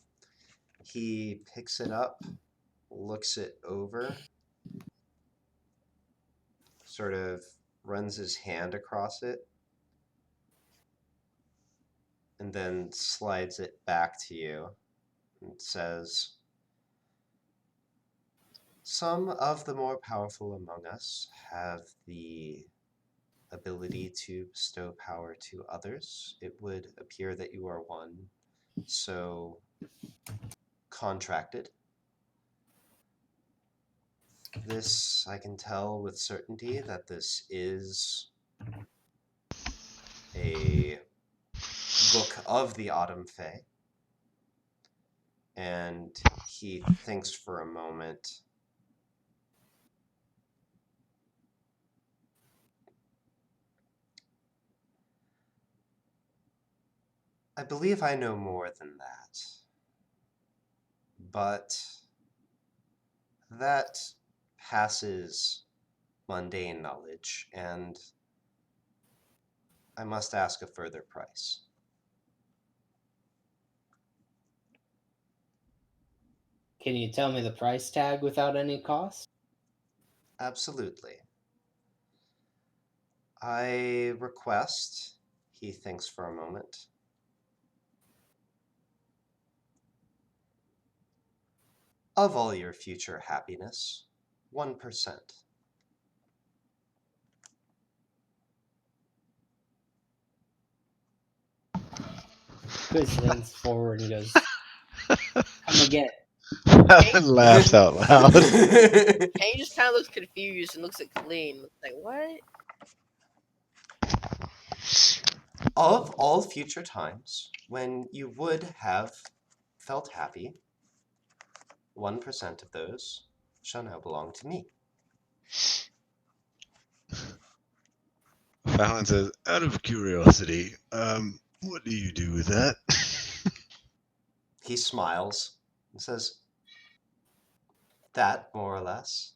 He picks it up, looks it over, sort of runs his hand across it, and then slides it back to you and says, some of the more powerful among us have the ability to bestow power to others. It would appear that you are one so contracted. This, I can tell with certainty that this is a book of the Autumn Fae. And he thinks for a moment. I believe I know more than that. But that passes mundane knowledge, and I must ask a further price. Can you tell me the price tag without any cost? Absolutely. I request, he thinks for a moment, of all your future happiness, 1%. Chris leans forward and goes, "Come again." Alan laughs out loud. Kane just kind of looks confused and looks at Colleen. Like, what? Of all future times when you would have felt happy, 1% of those shall now belong to me. Fallon says, out of curiosity, what do you do with that? He smiles and says, that, more or less.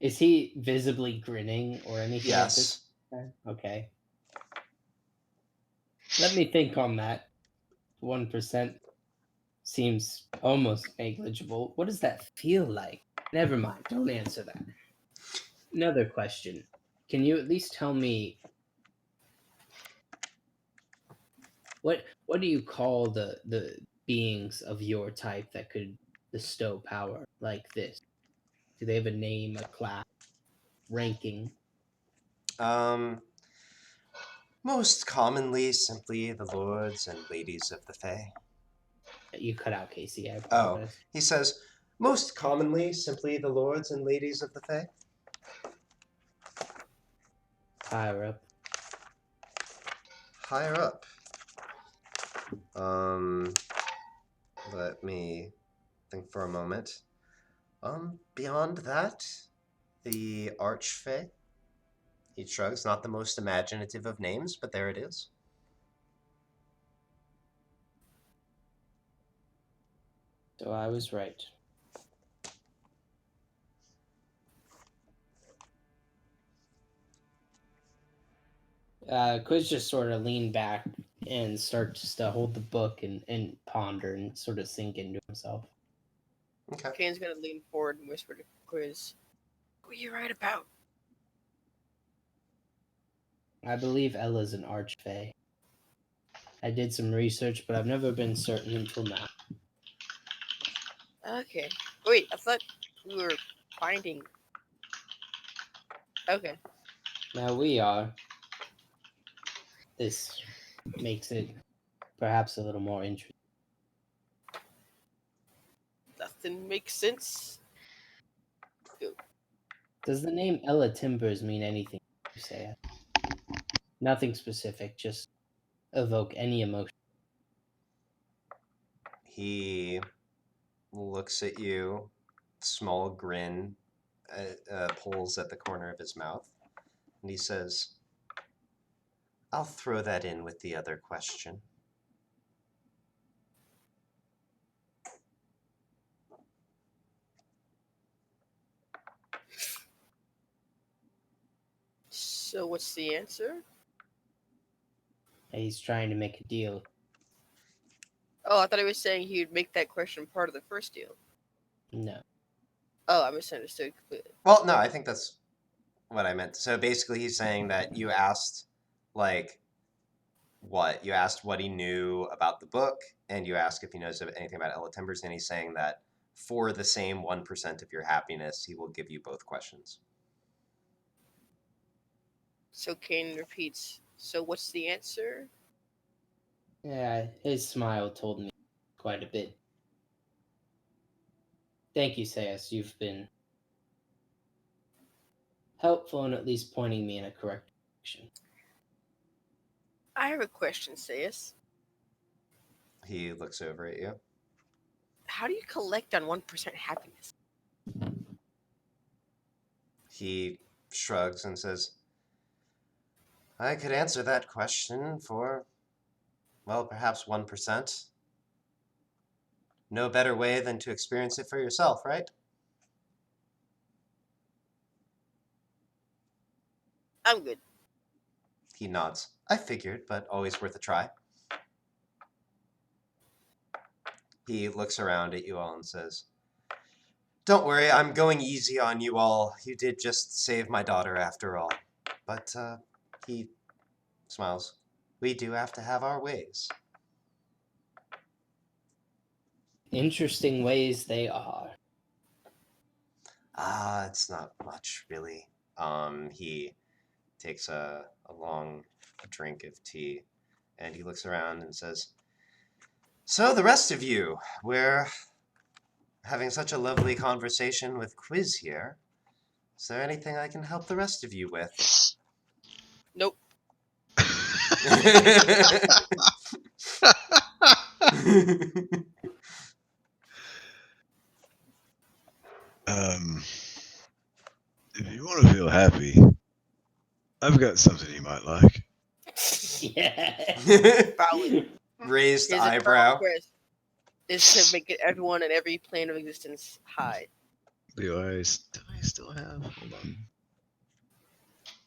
Is he visibly grinning or anything at this Yes. time? Okay. Let me think on that. 1% seems almost negligible. What does that feel like? Never mind. Don't answer that. Another question. Can you at least tell me what do you call the beings of your type that could bestow power like this? Do they have a name, a class, ranking? Most commonly, simply the lords and ladies of the Fae. You cut out, Casey. I Oh, apologize. he says, most commonly, simply the lords and ladies of the Fae. Higher up. Higher up. Let me think for a moment. Beyond that, the Archfey. He shrugs, not the most imaginative of names, but there it is. So I was right. Quiz just sort of lean back and starts to hold the book and ponder and sort of sink into himself. Okay. Kane's gonna lean forward and whisper to Quiz, "What were you right about?" I believe Ella's an archfey. I did some research, but I've never been certain until now. Okay. Wait, I thought we were finding. Okay. Now we are. This makes it perhaps a little more interesting. Nothing makes sense. Does the name Ella Timbers mean anything? You say it. Nothing specific, just evoke any emotion. He looks at you, small grin pulls at the corner of his mouth, and he says, I'll throw that in with the other question. So what's the answer? He's trying to make a deal. Oh, I thought he was saying he would make that question part of the first deal. No. Oh, I misunderstood completely. Well, no, I think that's what I meant. So basically he's saying that you asked Like, what? You asked what he knew about the book, and you asked if he knows anything about Ella Timbers, and he's saying that for the same 1% of your happiness, he will give you both questions. So Kane repeats, so what's the answer? Yeah, his smile told me quite a bit. Thank you, Sayas. You've been helpful in at least pointing me in a correct direction. I have a question, Sayas. He looks over at you. How do you collect on 1% happiness? He shrugs and says, I could answer that question for, well, perhaps 1%. No better way than to experience it for yourself, right? I'm good. He nods. I figured, but always worth a try. He looks around at you all and says, don't worry, I'm going easy on you all. You did just save my daughter after all. But, he smiles. We do have to have our ways. Interesting ways they are. It's not much, really. He takes a long drink of tea, and he looks around and says, so the rest of you, we're having such a lovely conversation with Quiz here. Is there anything I can help the rest of you with? Nope. If you want to feel happy, I've got something you might like. Yeah. Bowing. Raised His eternal eyebrow. quest is to make everyone in every plane of existence hide. Do I still have? Hold on.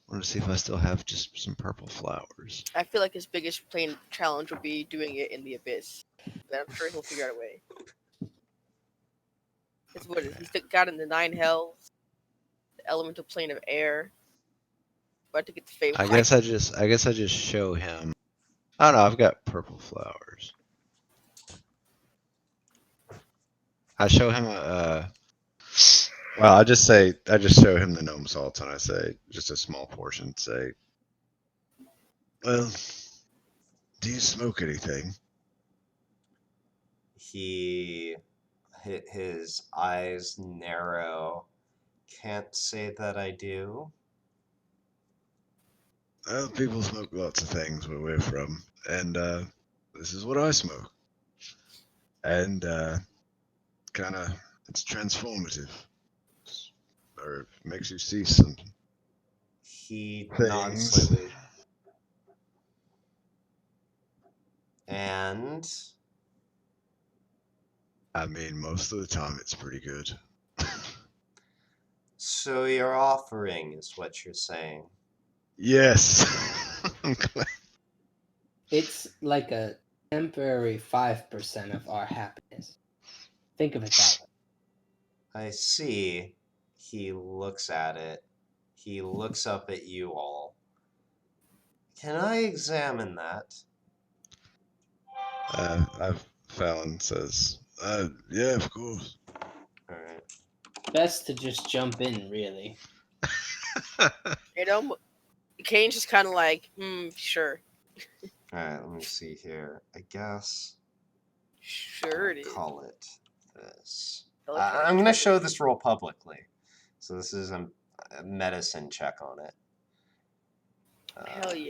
I want to see if I still have just some purple flowers. I feel like his biggest plane challenge would be doing it in the abyss. But I'm sure he'll figure out a way. It's what he's got in the 9 hells, the elemental plane of air. About to get the fate. I guess I just show him. Oh no, I've got purple flowers. I show him well, I just show him the gnome salts and I say just a small portion. Say, well, do you smoke anything? His eyes narrow. Can't say that I do. Well, people smoke lots of things where we're from, and this is what I smoke. And kind of, it's transformative, or it makes you see some He nods things. slightly. And I mean, most of the time it's pretty good. so your offering is what you're saying. Yes. I'm glad. It's like a temporary 5% of our happiness. Think of it that way. I see. He looks at it. He looks up at you all. Can I examine that? Fallon says, yeah, of course. All right. Best to just jump in, really. You know, Kane's just kind of like, sure. All right, let me see here. I guess Sure it is. call it this. Electronic I'm going to trigger. show this roll publicly. So this is a medicine check on it. Hell yeah.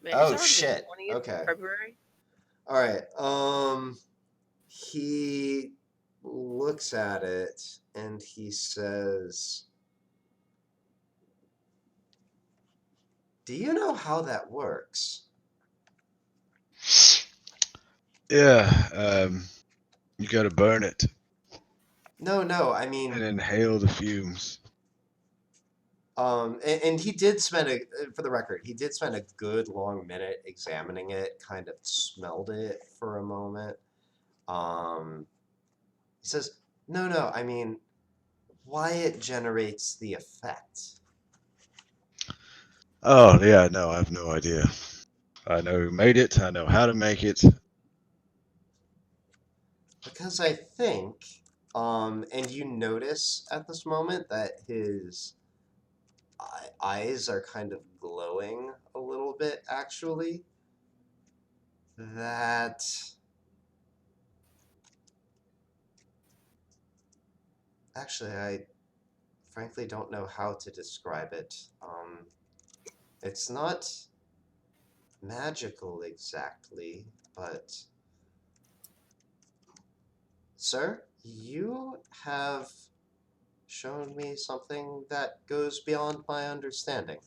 Man, Oh, it's already the shit. 20th Okay. of February. All right. He looks at it and he says, do you know how that works? Yeah, you gotta burn it No, I mean, and inhale the fumes. and he did spend for the record, he did spend a good long minute examining it, kind of smelled it for a moment. He says, no, I mean, why it generates the effect. Oh, yeah, no, I have no idea. I know who made it, I know how to make it. Because I think, and you notice at this moment that his eyes are kind of glowing a little bit, actually. That. Actually, I frankly don't know how to describe it. It's not magical exactly, but. Sir, you have shown me something that goes beyond my understanding.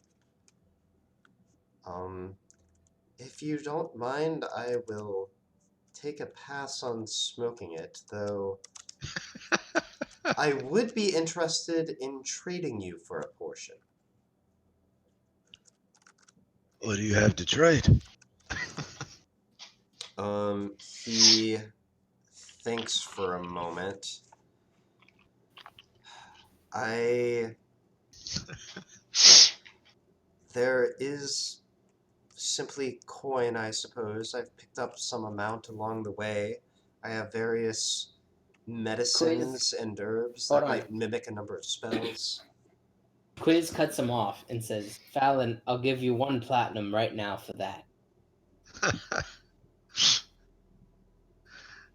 Um, if you don't mind, I will take a pass on smoking it, though I would be interested in trading you for a portion. What do you have to trade? He thinks for a moment. There is simply coin, I suppose. I've picked up some amount along the way. I have various medicines and herbs Hold that on. might mimic a number of spells. Quiz cuts him off and says, Fallon, I'll give you 1 platinum right now for that.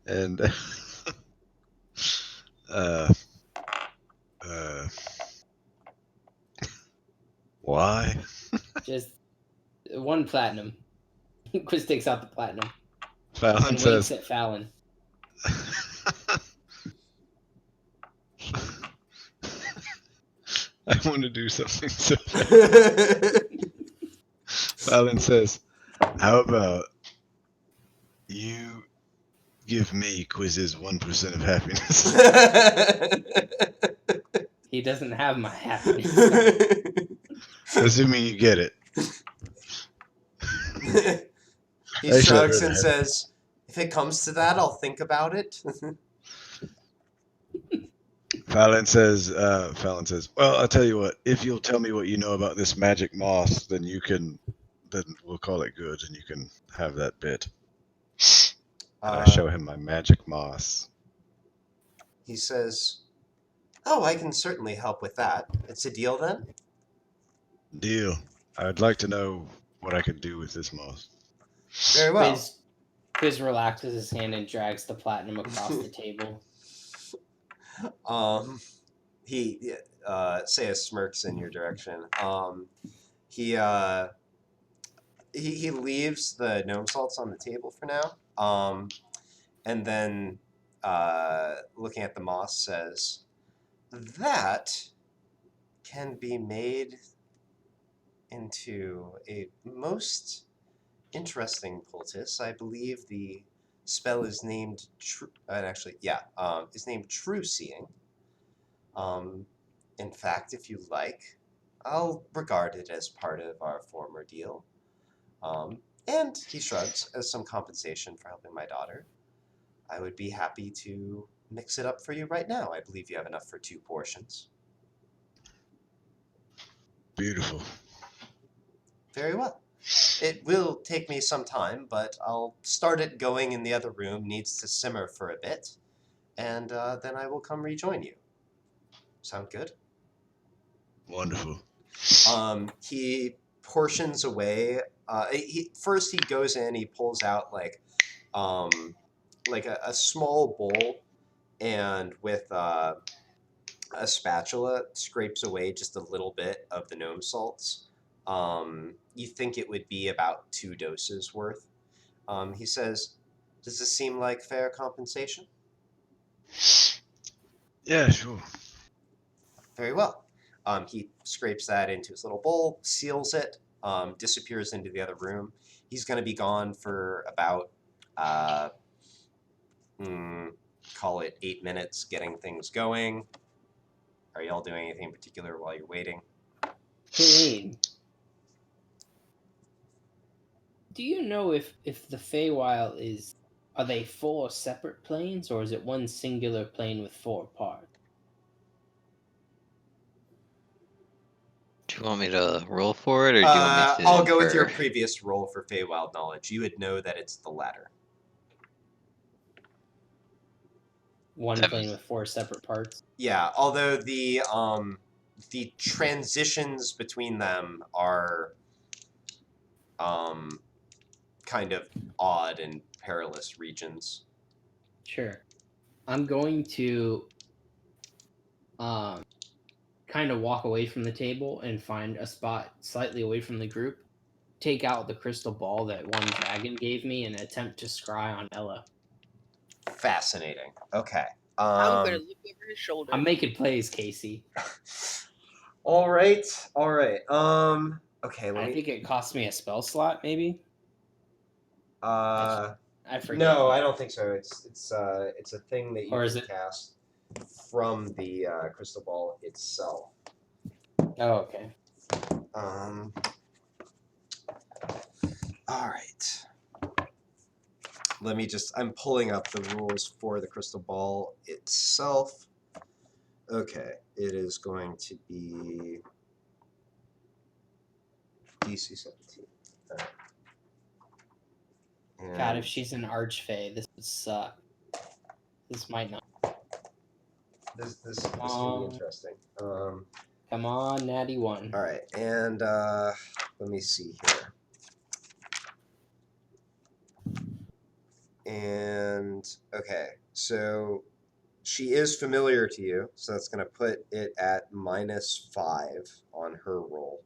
And uh, why? Just 1 platinum. Quiz takes out the platinum Fallon and says, winks at Fallon. I want to do something so bad. Fallon says, how about you give me Quiz's 1% of happiness? He doesn't have my happiness. Assuming you get it. He Actually, I'd shrugs rather and have says, if it comes to that, I'll think about it. Fallon says, well, I'll tell you what, if you'll tell me what you know about this magic moss, then we'll call it good and you can have that bit. And I show him my magic moss. He says, oh, I can certainly help with that. It's a deal then? Deal. I'd like to know what I could do with this moss. Very well. Quiz relaxes his hand and drags the platinum across the table. He Saya smirks in your direction. He leaves the gnome salts on the table for now. And then looking at the moss says, that can be made into a most interesting poultice. I believe the spell is named is named True Seeing. In fact, if you like, I'll regard it as part of our former deal. And he shrugs, as some compensation for helping my daughter. I would be happy to mix it up for you right now. I believe you have enough for 2 portions. Beautiful. Very well. It will take me some time, but I'll start it going in the other room. Needs to simmer for a bit, and then I will come rejoin you. Sound good? Wonderful. He portions away. First he goes in. He pulls out like a small bowl, and with a spatula scrapes away just a little bit of the gnome salts. You think it would be about 2 doses worth. He says, does this seem like fair compensation? Yeah, sure. Very well. He scrapes that into his little bowl, seals it, disappears into the other room. He's going to be gone for about, call it 8 minutes, getting things going. Are y'all doing anything in particular while you're waiting? Hey, do you know if the Feywild are they 4 separate planes, or is it one singular plane with 4 parts? you want me to roll for it, or do you want me to I'll go with your infer? previous roll for Feywild knowledge. You would know that it's the latter. One 7. plane with 4 separate parts. Yeah, although the transitions between them are kind of odd and perilous regions. Sure. I'm going to kind of walk away from the table and find a spot slightly away from the group, take out the crystal ball that one dragon gave me, and attempt to scry on Ella. Fascinating. Okay. I'm gonna look over his shoulder. I'm making plays, Casey. All right. Okay. Let I me. think it cost me a spell slot, maybe. I forget. No, I don't think so. It's a thing that you Or is can it- cast from the crystal ball itself. Oh, okay. All right. I'm pulling up the rules for the crystal ball itself. Okay, it is going to be DC 17. All right. God, if she's an archfey, this would suck. This might not. This can be interesting. Come on, natty 1. All right, and let me see here. And okay, so she is familiar to you, so that's going to put it at -5 on her roll.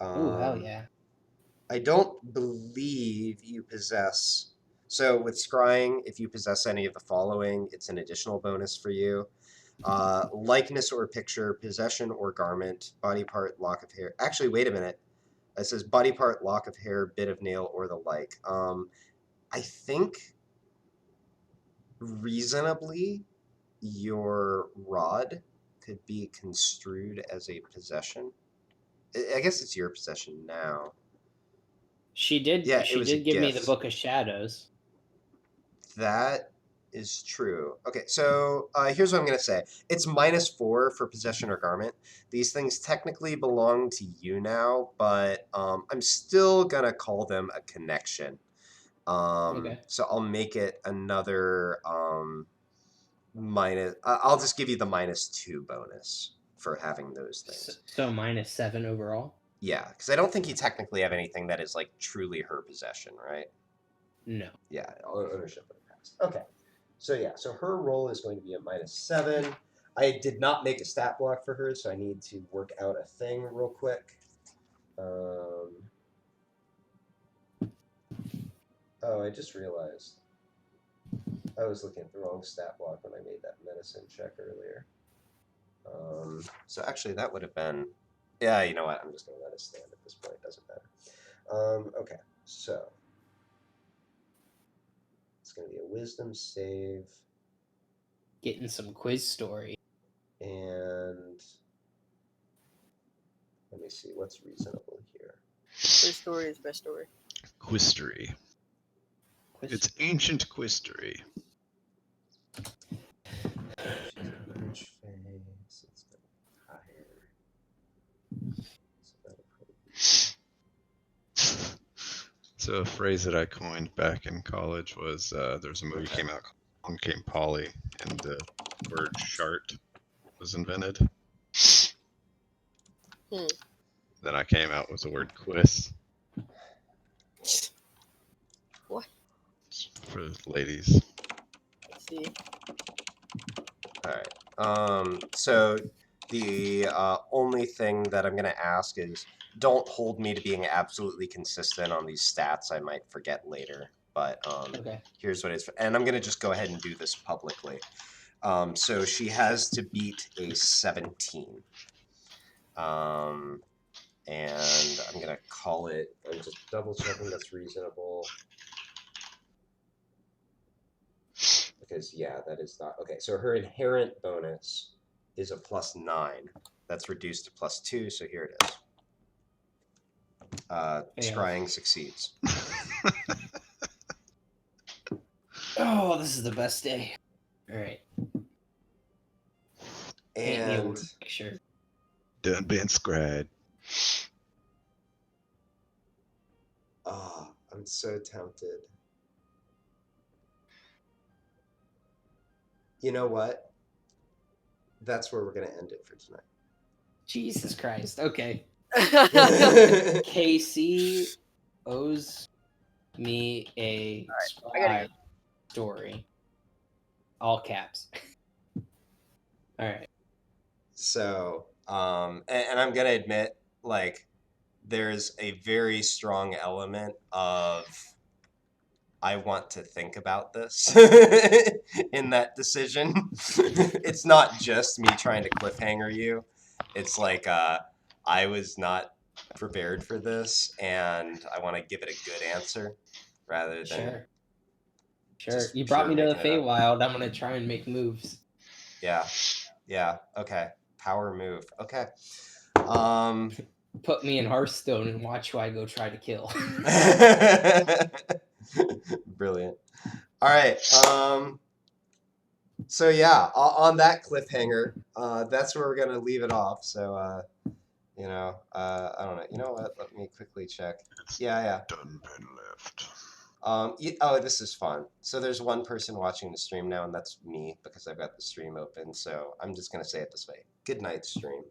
Ooh, hell yeah. I don't believe you possess. So with scrying, if you possess any of the following, it's an additional bonus for you. Likeness or picture, possession or garment, body part, lock of hair. Actually, wait a minute. It says body part, lock of hair, bit of nail, or the like. I think reasonably your rod could be construed as a possession. I guess it's your possession now. She did. Yeah, it She was a did give me the gift. Book of Shadows. That is true. Okay, so here's what I'm going to say. It's -4 for possession or garment. These things technically belong to you now, but I'm still going to call them a connection. Okay. So I'll make it another minus. I'll just give you the -2 bonus for having those things. So -7 overall? Yeah, because I don't think you technically have anything that is like truly her possession, right? No. Yeah, ownership of the past. Okay. So yeah, so her roll is going to be a -7. I did not make a stat block for her, so I need to work out a thing real quick. Oh, I just realized I was looking at the wrong stat block when I made that medicine check earlier. So actually, that would have been. Yeah, you know what? I'm just going to let it stand at this point. It doesn't matter. Okay, so it's going to be a wisdom save. Getting some quiz story. And let me see what's reasonable here. His story is best story. Quistery. It's ancient quistery. She's an archfey, so it's going to be higher. So that'll probably be... So a phrase that I coined back in college was there's a movie came out called Along Came Polly, and the word shart was invented. Then I came out with the word quiz. What? For ladies. Let's see. All right. So the only thing that I'm going to ask is don't hold me to being absolutely consistent on these stats. I might forget later. But Okay. here's what it is. And I'm going to just go ahead and do this publicly. So she has to beat a 17. And I'm going to call it, I'm just double checking that's reasonable. Because, yeah, that is not, okay, so her inherent bonus is a +9. That's reduced to +2, so here it is. Scrying succeeds. Oh, this is the best day. All right. Paint me a And picture. Done being scried. Oh, I'm so tempted. You know what? That's where we're going to end it for tonight. Jesus Christ. Okay. KC owes me a I gotta spy story. All caps. All right. So, and I'm going to admit, like, there's a very strong element of I want to think about this in that decision. It's not just me trying to cliffhanger you. It's like I was not prepared for this, and I want to give it a good answer rather than Sure. just You brought pure me to the making it up. Feywild. I'm gonna try and make moves. Yeah, yeah. Okay, power move. Okay. Put me in Hearthstone and watch who I go try to kill. Brilliant. All right. So yeah, on that cliffhanger, that's where we're gonna leave it off. So I don't know. You know what? Let me quickly check. Yeah. Done pen left. Oh, this is fun. So there's one person watching the stream now, and that's me because I've got the stream open. So I'm just gonna say it this way. Good night, stream.